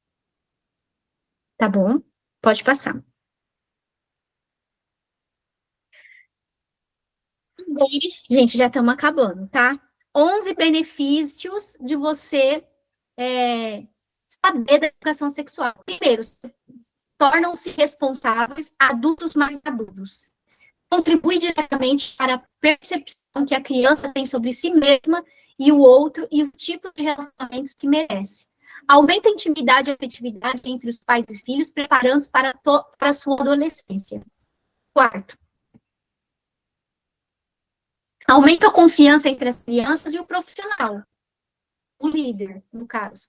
Tá bom? Pode passar. Agora, gente, já estamos acabando, tá? 11 benefícios de você saber da educação sexual. Primeiro, tornam-se responsáveis adultos mais maduros. Contribui diretamente para a percepção que a criança tem sobre si mesma e o outro e o tipo de relacionamentos que merece. Aumenta a intimidade e afetividade entre os pais e filhos, preparando-os para a sua adolescência. Quarto, aumenta a confiança entre as crianças e o profissional. o líder, no caso.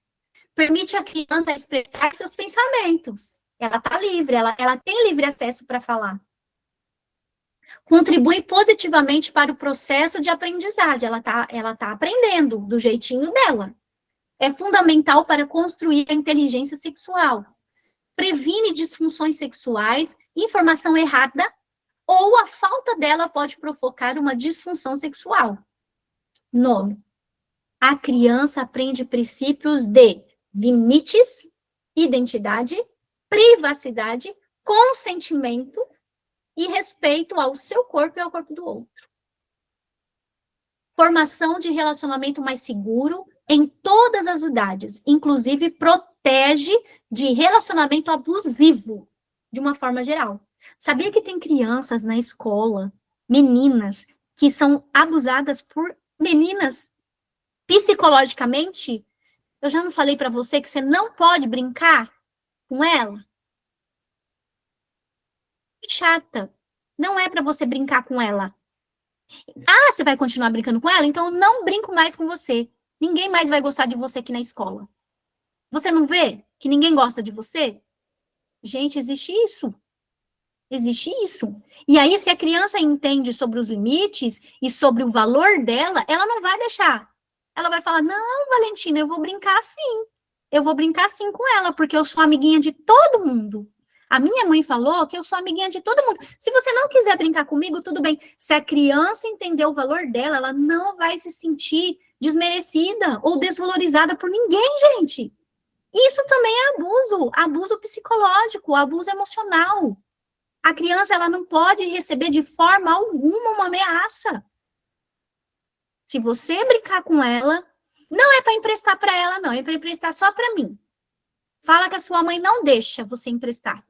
Permite a criança expressar seus pensamentos. Ela está livre, ela tem livre acesso para falar. Contribui positivamente para o processo de aprendizagem. Ela tá aprendendo do jeitinho dela. É fundamental para construir a inteligência sexual. Previne disfunções sexuais, informação errada, ou a falta dela pode provocar uma disfunção sexual. 9. A criança aprende princípios de limites, identidade, privacidade, consentimento e respeito ao seu corpo e ao corpo do outro. Formação de relacionamento mais seguro em todas as idades, inclusive protege de relacionamento abusivo, de uma forma geral. Sabia que tem crianças na escola, meninas, que são abusadas por meninas psicologicamente? Eu já não falei para você que você não pode brincar com ela? Chata. Não é para você brincar com ela. Ah, você vai continuar brincando com ela? Então eu não brinco mais com você. Ninguém mais vai gostar de você aqui na escola. Você não vê que ninguém gosta de você? Gente, existe isso. Existe isso. E aí, se a criança entende sobre os limites e sobre o valor dela, ela não vai deixar. Ela vai falar, não, Valentina, eu vou brincar sim. Eu vou brincar sim com ela, porque eu sou amiguinha de todo mundo. A minha mãe falou que eu sou amiguinha de todo mundo. Se você não quiser brincar comigo, tudo bem. Se a criança entender o valor dela, ela não vai se sentir desmerecida ou desvalorizada por ninguém, gente. Isso também é abuso. Abuso psicológico, abuso emocional. A criança, ela não pode receber de forma alguma uma ameaça. Se você brincar com ela, não é para emprestar para ela, não. É para emprestar só para mim. Fala que a sua mãe não deixa você emprestar.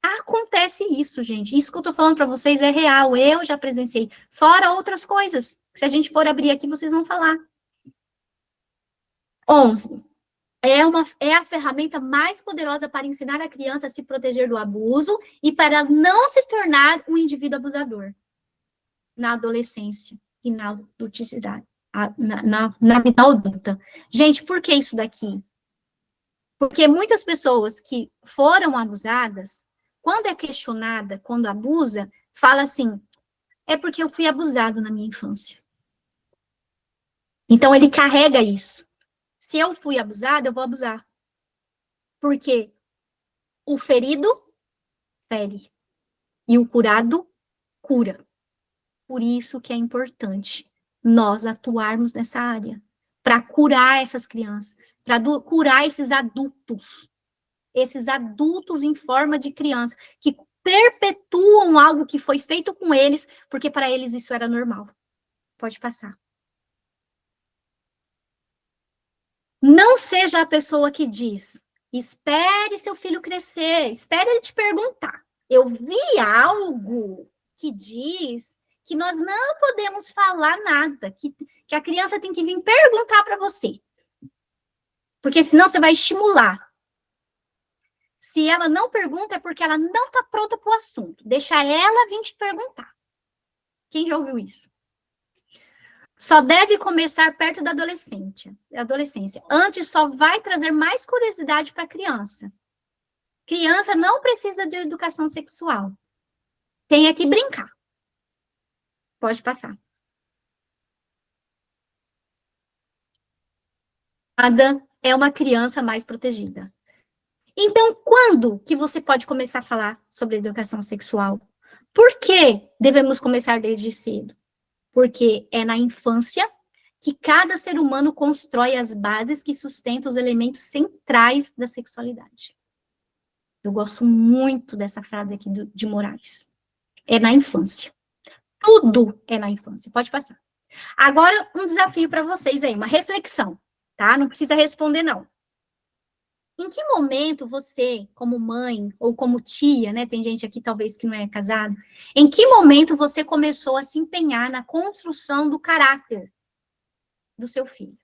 Acontece isso, gente. Isso que eu tô falando para vocês é real. Eu já presenciei. Fora outras coisas. Se a gente for abrir aqui, vocês vão falar. 11. É a ferramenta mais poderosa para ensinar a criança a se proteger do abuso e para não se tornar um indivíduo abusador na adolescência e na adulticidade, na vida adulta. Gente, por que isso daqui? Porque muitas pessoas que foram abusadas, quando é questionada, quando abusa, fala assim, é porque eu fui abusado na minha infância. Então, ele carrega isso. Se eu fui abusado, eu vou abusar. Porque o ferido fere e o curado cura. Por isso que é importante nós atuarmos nessa área, para curar essas crianças, para curar esses adultos em forma de criança, que perpetuam algo que foi feito com eles, porque para eles isso era normal. Pode passar. Não seja a pessoa que diz, espere seu filho crescer, espere ele te perguntar. Eu vi algo que diz que nós não podemos falar nada, que a criança tem que vir perguntar para você. Porque senão você vai estimular. Se ela não pergunta, é porque ela não está pronta para o assunto. Deixa ela vir te perguntar. Quem já ouviu isso? Só deve começar perto da adolescência. Antes só vai trazer mais curiosidade para a criança. Criança não precisa de educação sexual. Tem é que brincar. Pode passar. Ada é uma criança mais protegida. Então, quando que você pode começar a falar sobre educação sexual? Por que devemos começar desde cedo? Porque é na infância que cada ser humano constrói as bases que sustentam os elementos centrais da sexualidade. Eu gosto muito dessa frase aqui de Moraes. É na infância. Tudo é na infância. Pode passar. Agora, um desafio para vocês aí, uma reflexão, tá? Não precisa responder, não. Em que momento você, como mãe ou como tia, né? Tem gente aqui talvez que não é casado. Em que momento você começou a se empenhar na construção do caráter do seu filho?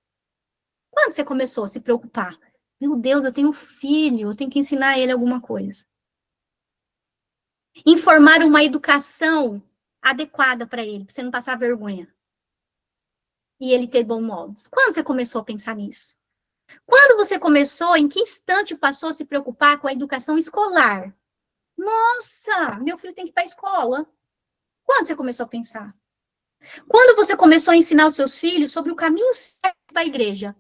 Quando você começou a se preocupar? Meu Deus, eu tenho um filho, eu tenho que ensinar ele alguma coisa. Informar uma educação adequada para ele, para você não passar vergonha. e ele ter bons modos? Quando você começou a pensar nisso? Quando você começou, em que instante passou a se preocupar com a educação escolar? Nossa, meu filho tem que ir para a escola. Quando você começou a pensar? Quando você começou a ensinar os seus filhos sobre o caminho certo para a igreja?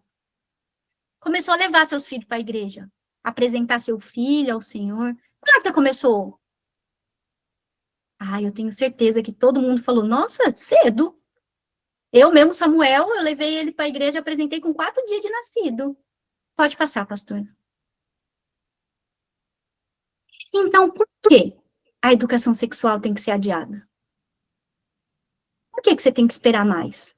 Começou a levar seus filhos para a igreja? Apresentar seu filho ao Senhor? Quando você começou? Ah, eu tenho certeza que todo mundo falou, nossa, cedo. Eu mesmo, Samuel, eu levei ele para a igreja, apresentei com 4 dias de nascido. Pode passar, pastor. Então, por que a educação sexual tem que ser adiada? Por que você tem que esperar mais?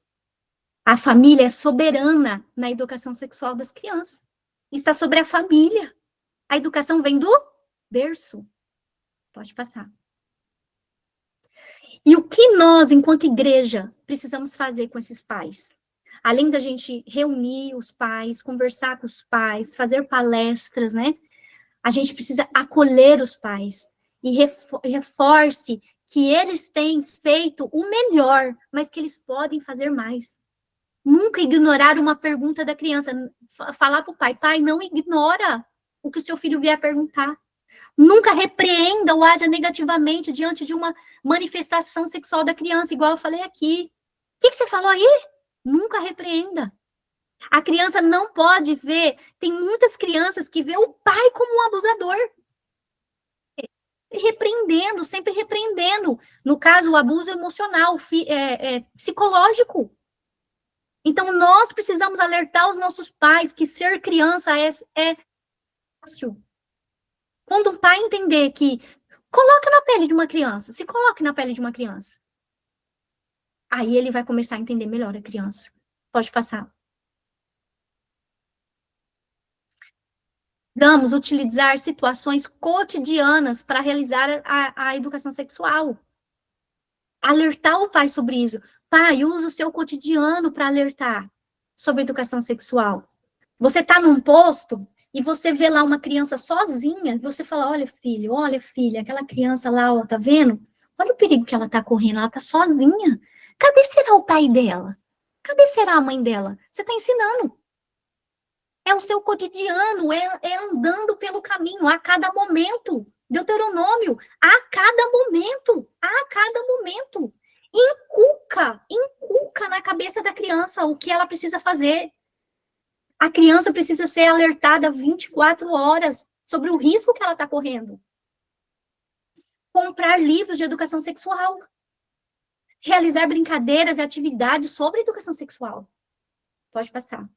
A família é soberana na educação sexual das crianças. Está sobre a família. A educação vem do berço. Pode passar. E o que nós, enquanto igreja, precisamos fazer com esses pais? Além da gente reunir os pais, conversar com os pais, fazer palestras, né? A gente precisa acolher os pais e reforce que eles têm feito o melhor, mas que eles podem fazer mais. Nunca ignorar uma pergunta da criança. Falar para o pai, pai, não ignora o que o seu filho vier perguntar. Nunca repreenda ou haja negativamente diante de uma manifestação sexual da criança, igual eu falei aqui. O que você falou aí? Nunca repreenda. A criança não pode ver, tem muitas crianças que vê o pai como um abusador. Repreendendo, sempre repreendendo. No caso, o abuso emocional, psicológico. Então, nós precisamos alertar os nossos pais que ser criança é fácil. Quando um pai entender que coloca na pele de uma criança, se coloque na pele de uma criança, aí ele vai começar a entender melhor a criança. Pode passar. Vamos utilizar situações cotidianas para realizar a educação sexual. Alertar o pai sobre isso. Pai, use o seu cotidiano para alertar sobre educação sexual. Você está num posto e você vê lá uma criança sozinha, e você fala, olha, filha, aquela criança lá, ó, tá vendo? Olha o perigo que ela está correndo, ela está sozinha. Cadê será o pai dela? Cadê será a mãe dela? Você está ensinando. É o seu cotidiano, é andando pelo caminho, a cada momento. Deuteronômio, a cada momento. Inculca na cabeça da criança o que ela precisa fazer. A criança precisa ser alertada 24 horas sobre o risco que ela está correndo. Comprar livros de educação sexual. Realizar brincadeiras e atividades sobre educação sexual. Pode passar.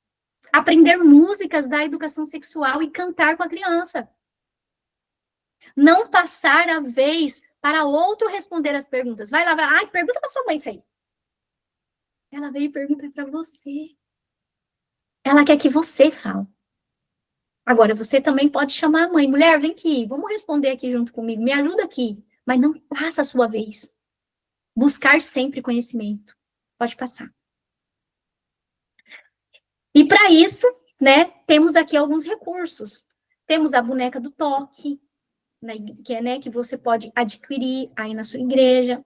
Aprender músicas da educação sexual e cantar com a criança. Não passar a vez para outro responder as perguntas. Vai lá, ai, pergunta para sua mãe isso aí. Ela veio e pergunta para você. Ela quer que você fale. Agora, você também pode chamar a mãe. Mulher, vem aqui, vamos responder aqui junto comigo. Me ajuda aqui. Mas não passa a sua vez. Buscar sempre conhecimento. Pode passar. E para isso, né, temos aqui alguns recursos. Temos a boneca do toque, né, que você pode adquirir aí na sua igreja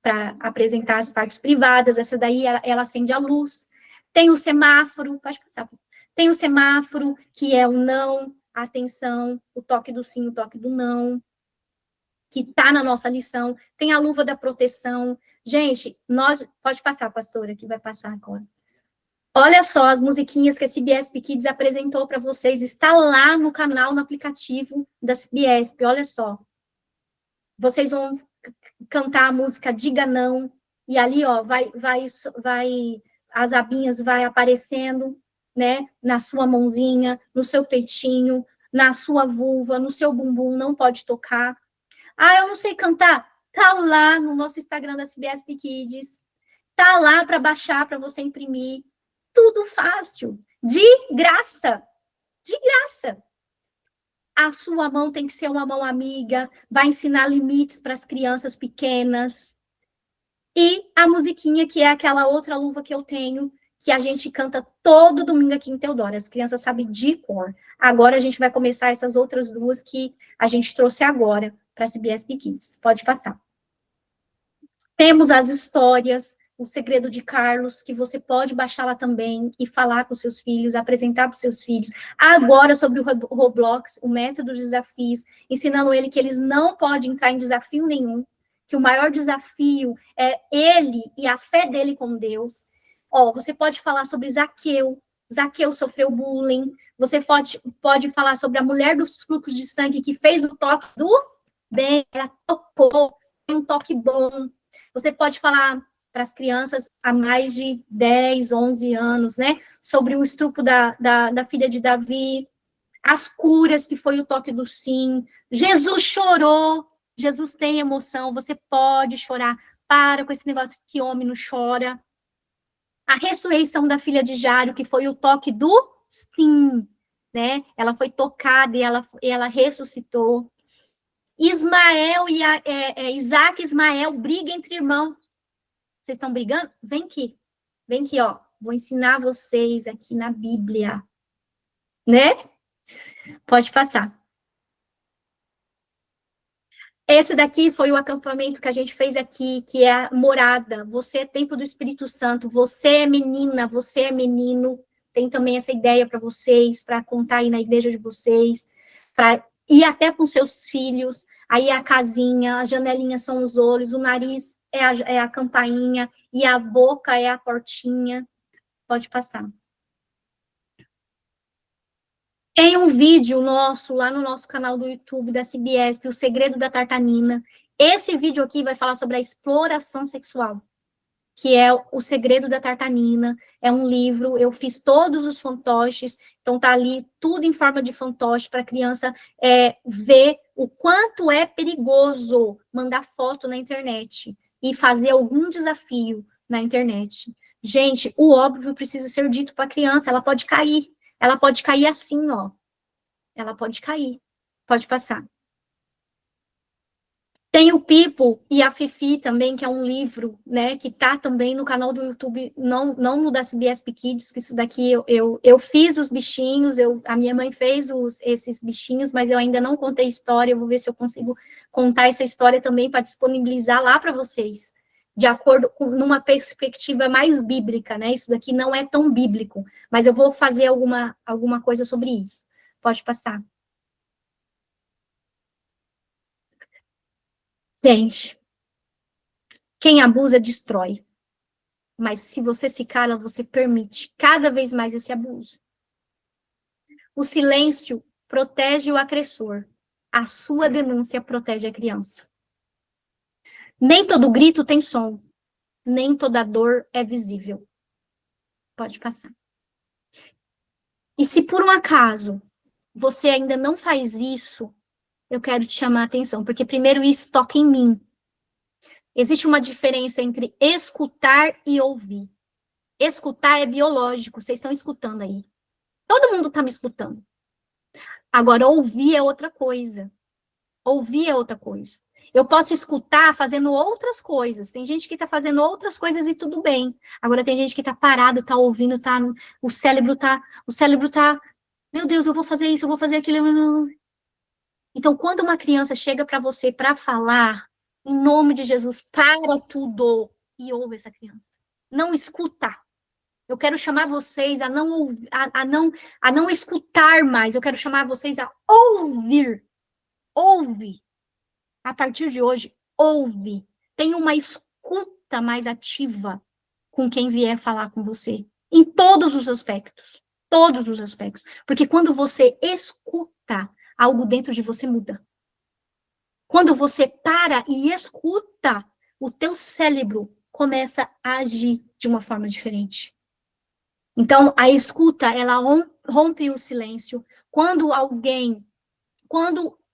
para apresentar as partes privadas. Essa daí, ela acende a luz. Tem o semáforo, pode passar. Tem o semáforo, que é o não, a atenção, o toque do sim, o toque do não, que está na nossa lição. Tem a luva da proteção. Gente, pode passar, pastora, que vai passar agora. Olha só as musiquinhas que a CBSP Kids apresentou para vocês. Está lá no canal, no aplicativo da CBSP. Olha só. Vocês vão cantar a música Diga Não. E ali, ó, vai as abinhas vai aparecendo, né? Na sua mãozinha, no seu peitinho, na sua vulva, no seu bumbum. Não pode tocar. Ah, eu não sei cantar. Tá lá no nosso Instagram da CBSP Kids. Tá lá para baixar, para você imprimir. Tudo fácil, de graça, A sua mão tem que ser uma mão amiga, vai ensinar limites para as crianças pequenas. E a musiquinha, que é aquela outra luva que eu tenho, que a gente canta todo domingo aqui em Teodoro. As crianças sabem de cor. Agora a gente vai começar essas outras duas que a gente trouxe agora para a CBSP Kids. Pode passar. Temos as histórias, o Segredo de Carlos, que você pode baixar lá também e falar com seus filhos, apresentar para os seus filhos. Agora, sobre o Roblox, o mestre dos desafios, ensinando ele que eles não podem entrar em desafio nenhum, que o maior desafio é ele e a fé dele com Deus. Ó, você pode falar sobre Zaqueu. Zaqueu sofreu bullying. Você pode falar sobre a mulher dos fluxos de sangue que fez o toque do bem, ela tocou, um toque bom. Você pode falar para as crianças há mais de 10, 11 anos, né? Sobre o estupro da filha de Davi, as curas, que foi o toque do sim. Jesus chorou, Jesus tem emoção, você pode chorar. Para com esse negócio que homem não chora. A ressurreição da filha de Jairo, que foi o toque do sim, né? Ela foi tocada e ela ressuscitou. Ismael e Isaac e Ismael brigam entre irmãos. Vocês estão brigando? Vem aqui, ó. Vou ensinar vocês aqui na Bíblia, né? Pode passar. Esse daqui foi o acampamento que a gente fez aqui, que é a morada. Você é templo do Espírito Santo, você é menina, você é menino. Tem também essa ideia para vocês, para contar aí na igreja de vocês, para ir até com seus filhos. Aí a casinha, as janelinhas são os olhos, o nariz é a campainha e a boca é a portinha. Pode passar. Tem um vídeo nosso, lá no nosso canal do YouTube, da CBS, O Segredo da Tartanina. Esse vídeo aqui vai falar sobre a exploração sexual, que é O Segredo da Tartanina. É um livro, eu fiz todos os fantoches, então tá ali tudo em forma de fantoche para a criança ver o quanto é perigoso mandar foto na internet e fazer algum desafio na internet. Gente, o óbvio precisa ser dito para a criança, ela pode cair. Ela pode cair assim, ó. Ela pode cair. Pode passar. Tem o Pipo e a Fifi também, que é um livro, né, que tá também no canal do YouTube, não no da CBS Kids, que isso daqui eu fiz os bichinhos, a minha mãe fez esses bichinhos, mas eu ainda não contei história, eu vou ver se eu consigo contar essa história também para disponibilizar lá para vocês, de acordo com numa perspectiva mais bíblica, né, isso daqui não é tão bíblico, mas eu vou fazer alguma coisa sobre isso. Pode passar. Gente, quem abusa destrói. Mas se você se cala, você permite cada vez mais esse abuso. O silêncio protege o agressor. A sua denúncia protege a criança. Nem todo grito tem som. Nem toda dor é visível. Pode passar. E se por um acaso você ainda não faz isso, eu quero te chamar a atenção, porque primeiro isso toca em mim. Existe uma diferença entre escutar e ouvir. Escutar é biológico, vocês estão escutando aí. Todo mundo está me escutando. Agora, ouvir é outra coisa. Ouvir é outra coisa. Eu posso escutar fazendo outras coisas. Tem gente que está fazendo outras coisas e tudo bem. Agora, tem gente que está parado, está ouvindo, o cérebro tá, meu Deus, eu vou fazer isso, eu vou fazer aquilo. Então, quando uma criança chega para você para falar, em nome de Jesus, para tudo e ouve essa criança. Não escuta. Eu quero chamar vocês a não escutar mais. Eu quero chamar vocês a ouvir. Ouve. A partir de hoje, ouve. Tenha uma escuta mais ativa com quem vier falar com você. Em todos os aspectos. Todos os aspectos. Porque quando você escuta, algo dentro de você muda. Quando você para e escuta, o teu cérebro começa a agir de uma forma diferente. Então, a escuta, ela rompe o silêncio. Quando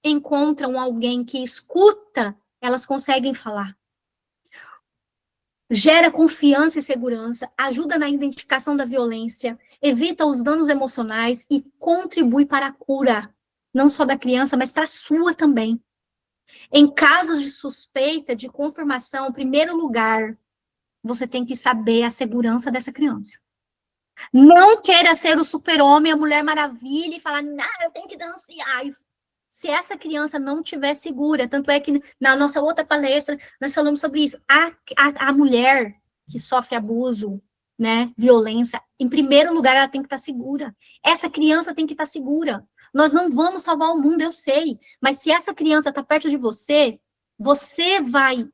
encontram alguém que escuta, elas conseguem falar. Gera confiança e segurança, ajuda na identificação da violência, evita os danos emocionais e contribui para a cura, não só da criança, mas para a sua também. Em casos de suspeita, de confirmação, em primeiro lugar, você tem que saber a segurança dessa criança. Não queira ser o super-homem, a Mulher Maravilha e falar, não, eu tenho que dançar. Se essa criança não estiver segura, tanto é que na nossa outra palestra nós falamos sobre isso. A mulher, que sofre abuso, né, violência, em primeiro lugar, ela tem que estar segura. Essa criança tem que estar segura. Nós não vamos salvar o mundo, eu sei, mas se essa criança está perto de você, você vai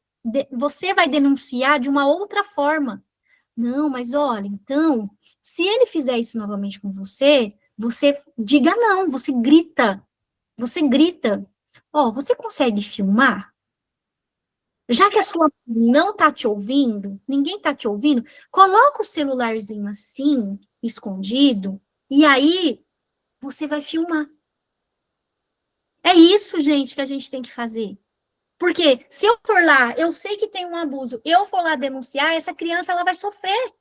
denunciar de uma outra forma. Não, mas olha, então, se ele fizer isso novamente com você, você diga não, você grita. Ó, você consegue filmar? Já que a sua mãe não tá te ouvindo, ninguém tá te ouvindo, coloca o celularzinho assim, escondido, e aí você vai filmar. É isso, gente, que a gente tem que fazer. Porque se eu for lá, eu sei que tem um abuso, eu for lá denunciar, essa criança ela vai sofrer.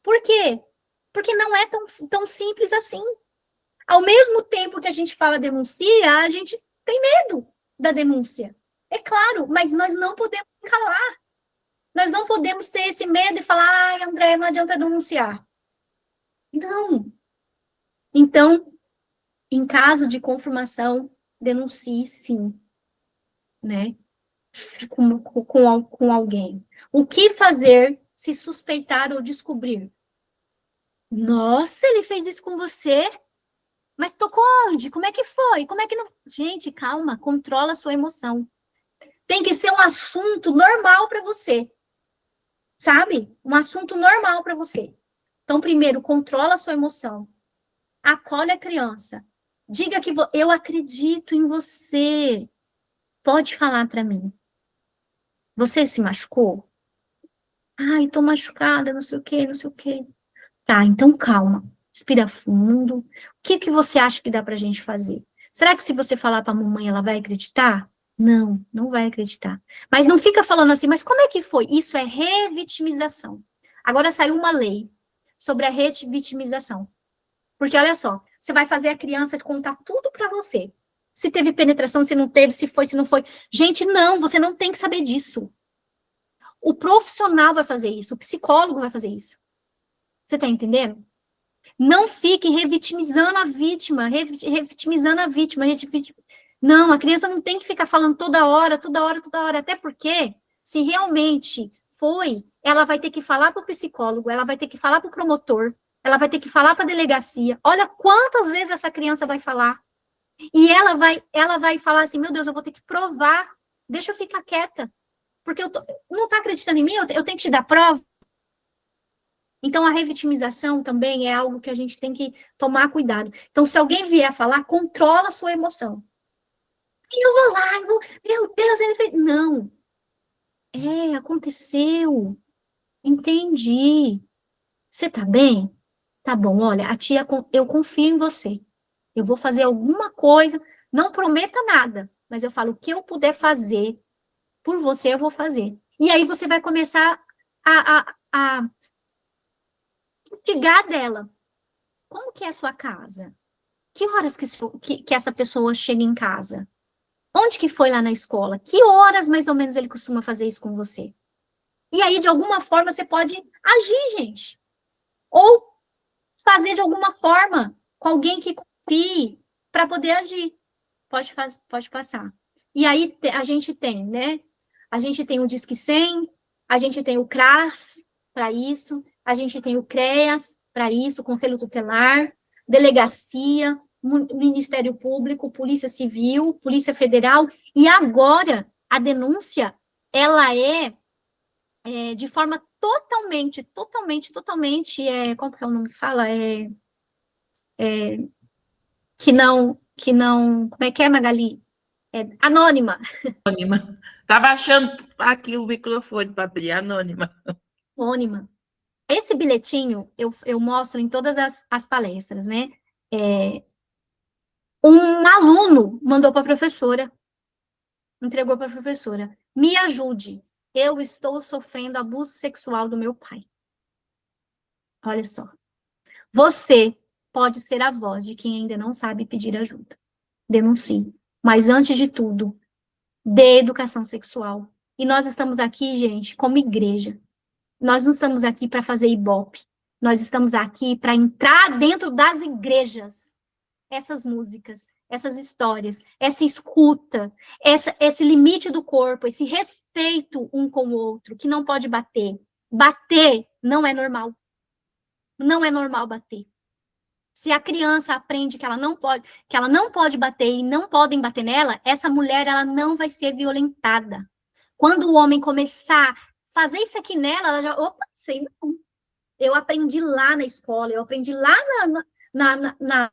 Por quê? Porque não é tão simples assim. Ao mesmo tempo que a gente fala denuncia, a gente tem medo da denúncia. É claro, mas nós não podemos calar. Nós não podemos ter esse medo e falar, ai, André, não adianta denunciar. Não. Então, em caso de confirmação, denuncie sim, né? Com alguém. O que fazer se suspeitar ou descobrir? Nossa, ele fez isso com você? Mas tocou onde? Como é que foi? Como é que não... Gente, calma, controla a sua emoção. Tem que ser um assunto normal para você. Sabe? Um assunto normal para você. Então, primeiro, controla a sua emoção. Acolhe a criança. Diga que eu acredito em você. Pode falar para mim. Você se machucou? Ai, tô machucada, não sei o quê, não sei o quê. Tá, então calma. Respira fundo. O que você acha que dá pra gente fazer? Será que se você falar pra mamãe, ela vai acreditar? Não, não vai acreditar. Mas não fica falando assim, mas como é que foi? Isso é revitimização. Agora saiu uma lei sobre a revitimização. Porque olha só, você vai fazer a criança contar tudo pra você. Se teve penetração, se não teve, se foi, se não foi. Gente, não, você não tem que saber disso. O profissional vai fazer isso, o psicólogo vai fazer isso. Você tá entendendo? Não fiquem revitimizando a vítima, revitimizando a vítima. Não, a criança não tem que ficar falando toda hora, até porque, se realmente foi, ela vai ter que falar para o psicólogo, ela vai ter que falar para o promotor, ela vai ter que falar para a delegacia. Olha quantas vezes essa criança vai falar. E ela vai falar assim, meu Deus, eu vou ter que provar, deixa eu ficar quieta, porque não está acreditando em mim, eu tenho que te dar prova. Então, a revitimização também é algo que a gente tem que tomar cuidado. Então, se alguém vier falar, controla a sua emoção. E eu vou lá, meu Deus, ele fez... Não. Aconteceu. Entendi. Você tá bem? Tá bom, olha, a tia, eu confio em você. Eu vou fazer alguma coisa, não prometa nada, mas eu falo, o que eu puder fazer por você, eu vou fazer. E aí você vai começar a investigar dela. Como que é a sua casa? Que horas que essa pessoa chega em casa? Onde que foi lá na escola? Que horas, mais ou menos, ele costuma fazer isso com você? E aí, de alguma forma, você pode agir, gente. Ou fazer de alguma forma com alguém que confie para poder agir. Pode passar. E aí, a gente tem, né? A gente tem o Disque 100, a gente tem o CRAS para isso, a gente tem o CREAS para isso, Conselho Tutelar, Delegacia, Ministério Público, Polícia Civil, Polícia Federal, e agora a denúncia, ela é de forma totalmente, como que é o nome que fala? Que não, como é que é, Magali? Anônima. Anônima. Estava achando aqui o microfone para abrir, anônima. Anônima. Esse bilhetinho eu mostro em todas as palestras, né? Um aluno mandou para a professora, entregou para a professora. Me ajude, eu estou sofrendo abuso sexual do meu pai. Olha só. Você pode ser a voz de quem ainda não sabe pedir ajuda. Denuncie. Mas, antes de tudo, dê educação sexual. E nós estamos aqui, gente, como igreja. Nós não estamos aqui para fazer ibope. Nós estamos aqui para entrar dentro das igrejas. Essas músicas, essas histórias, essa escuta, esse limite do corpo, esse respeito um com o outro, que não pode bater, Bater não é normal. Não é normal bater. Se a criança aprende que ela não pode bater e não podem bater nela, essa mulher ela não vai ser violentada. Quando o homem começar a fazer isso aqui nela, ela já, opa, sei não. Eu aprendi lá na escola, eu aprendi lá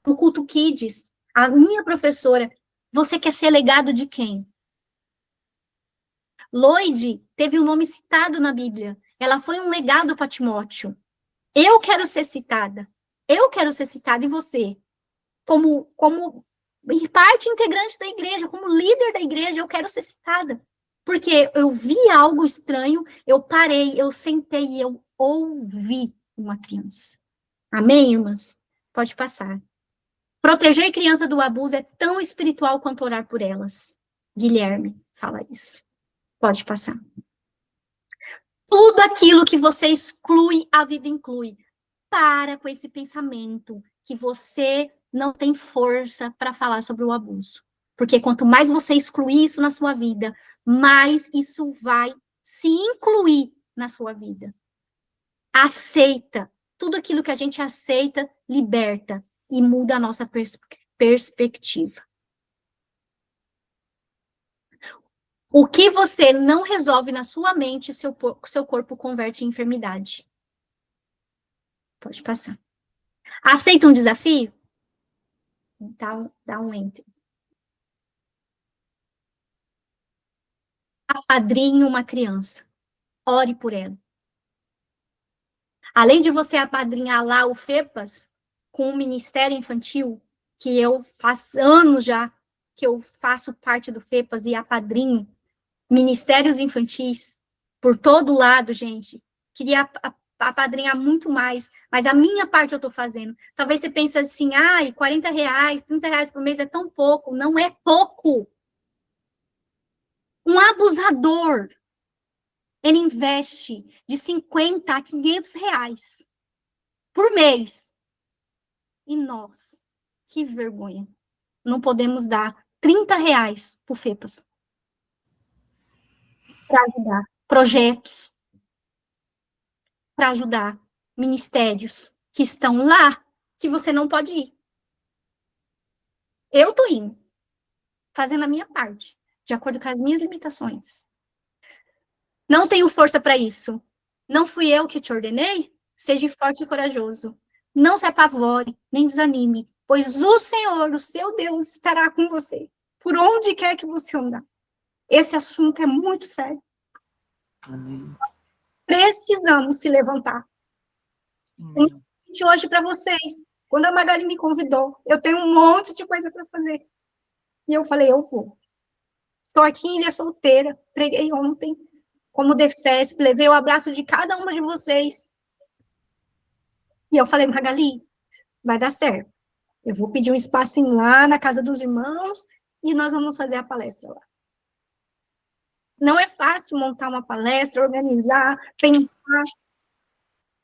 no Culto Kids. A minha professora, você quer ser legado de quem? Lloyd teve o nome citado na Bíblia. Ela foi um legado para Timóteo. Eu quero ser citada. Eu quero ser citada, e você? Como parte integrante da igreja, como líder da igreja, eu quero ser citada. Porque eu vi algo estranho, eu parei, eu sentei e eu ouvi uma criança. Amém, irmãs? Pode passar. Proteger criança do abuso é tão espiritual quanto orar por elas. Guilherme fala isso. Pode passar. Tudo aquilo que você exclui, a vida inclui. Para com esse pensamento que você não tem força para falar sobre o abuso. Porque quanto mais você excluir isso na sua vida, mais isso vai se incluir na sua vida. Aceita. Tudo aquilo que a gente aceita, liberta e muda a nossa perspectiva. O que você não resolve na sua mente, seu corpo converte em enfermidade. Pode passar. Aceita um desafio? Então, dá um enter. Apadrinhe uma criança. Ore por ela. Além de você apadrinhar lá o FEPAS, com o Ministério Infantil, que eu faço anos já que eu faço parte do FEPAS e apadrinho ministérios infantis por todo lado, gente. Queria apadrinhar muito mais, mas a minha parte eu estou fazendo. Talvez você pense assim, ai, R$40, R$30 por mês é tão pouco. Não é pouco. Um abusador, ele investe de 50 a 500 reais por mês. E nós, que vergonha, não podemos dar R$30 por FEPAS para ajudar projetos, para ajudar ministérios que estão lá, que você não pode ir. Eu estou indo, fazendo a minha parte, de acordo com as minhas limitações. Não tenho força para isso. Não fui eu que te ordenei? Seja forte e corajoso. Não se apavore, nem desanime, pois o Senhor, o seu Deus, estará com você, por onde quer que você andar. Esse assunto é muito sério. Amém. Precisamos se levantar. Hoje para vocês, quando a Magali me convidou, eu tenho um monte de coisa para fazer. E eu falei, eu vou. Estou aqui em Ilha Solteira, preguei ontem, como DEFESP, levei o abraço de cada uma de vocês. E eu falei, Magali, vai dar certo. Eu vou pedir um espacinho lá na casa dos irmãos e nós vamos fazer a palestra lá. Não é fácil montar uma palestra, organizar, pensar.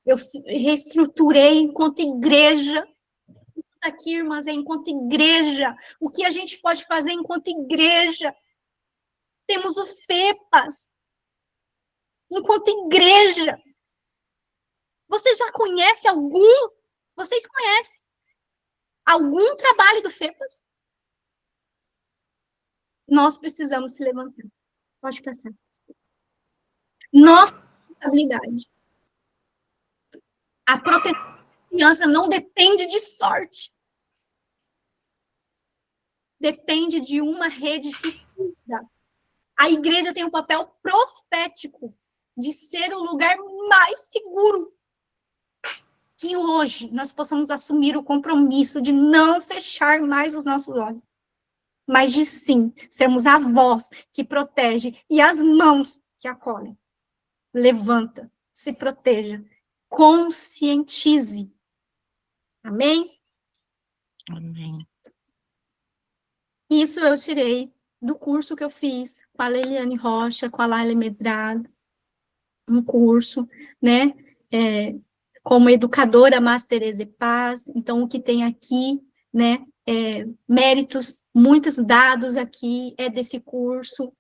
Eu reestruturei enquanto igreja. Isso daqui, irmãs, é enquanto igreja. O que a gente pode fazer enquanto igreja? Temos o FEPAS. Enquanto igreja. Você já conhece algum? Vocês conhecem algum trabalho do FEPAS? Nós precisamos se levantar. Pode passar. Nossa responsabilidade. A proteção da criança não depende de sorte. Depende de uma rede que cuida. A igreja tem um papel profético de ser o lugar mais seguro. Que hoje nós possamos assumir o compromisso de não fechar mais os nossos olhos, mas de sim sermos a voz que protege e as mãos que acolhem. Levanta, se proteja, conscientize. Amém? Amém. Isso eu tirei do curso que eu fiz com a Leiliane Rocha, com a Laila Medrado, um curso, né, como educadora Master Paz. Então, o que tem aqui, né, méritos, muitos dados aqui, é desse curso.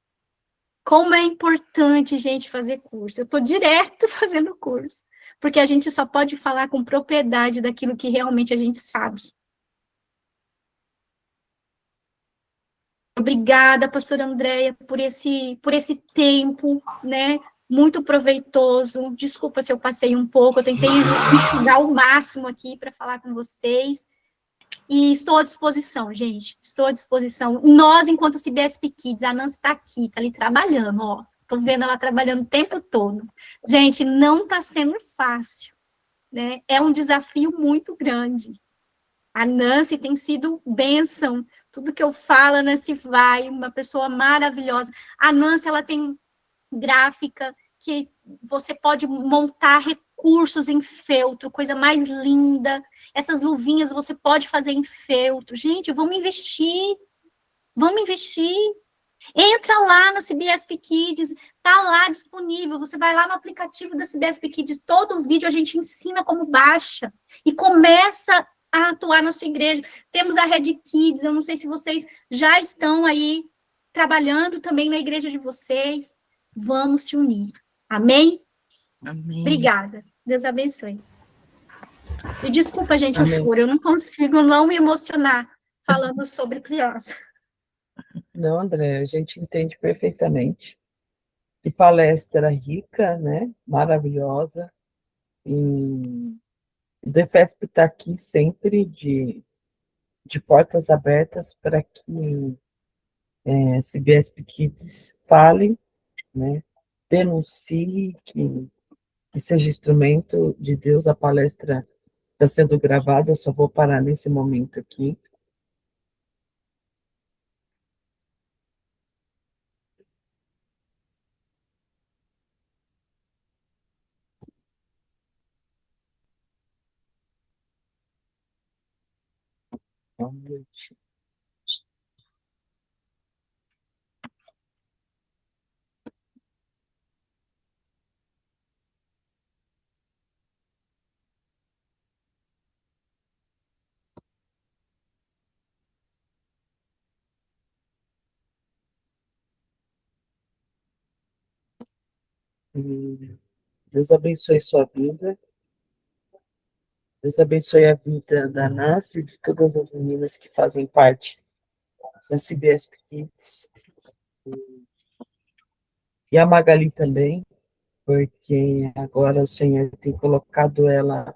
Como é importante, gente, fazer curso. Eu estou direto fazendo curso, porque a gente só pode falar com propriedade daquilo que realmente a gente sabe. Obrigada, pastora Andréia, por esse tempo, né, muito proveitoso. Desculpa se eu passei um pouco, eu tentei enxugar o máximo aqui para falar com vocês. E estou à disposição, gente, estou à disposição. Nós, enquanto CBSP Kids, a Nancy está aqui, está ali trabalhando, ó. Estou vendo ela trabalhando o tempo todo. Gente, não está sendo fácil, né? É um desafio muito grande. A Nancy tem sido bênção. Tudo que eu falo, a Nancy vai, uma pessoa maravilhosa. A Nancy, ela tem gráfica que você pode montar recursos em feltro, coisa mais linda. Essas luvinhas você pode fazer em feltro. Gente, vamos investir. Vamos investir. Entra lá na CBSP Kids, tá lá disponível. Você vai lá no aplicativo da CBSP Kids, todo vídeo a gente ensina como baixa. E começa a atuar na sua igreja. Temos a Red Kids, eu não sei se vocês já estão aí trabalhando também na igreja de vocês. Vamos se unir. Amém? Amém. Obrigada. Deus abençoe. E desculpa, gente, Amém. o choro. Eu não consigo não me emocionar falando sobre criança. Não, André, a gente entende perfeitamente. Que palestra rica, né? Maravilhosa. E o Defesp está aqui sempre de portas abertas para que CBSP Kids fale, né? Denuncie, que seja instrumento de Deus. A palestra está sendo gravada, eu só vou parar nesse momento aqui. Só um minutinho. E Deus abençoe sua vida. Deus abençoe a vida da Nancy e de todas as meninas que fazem parte da CBSP Kids. E a Magali também, porque agora o Senhor tem colocado ela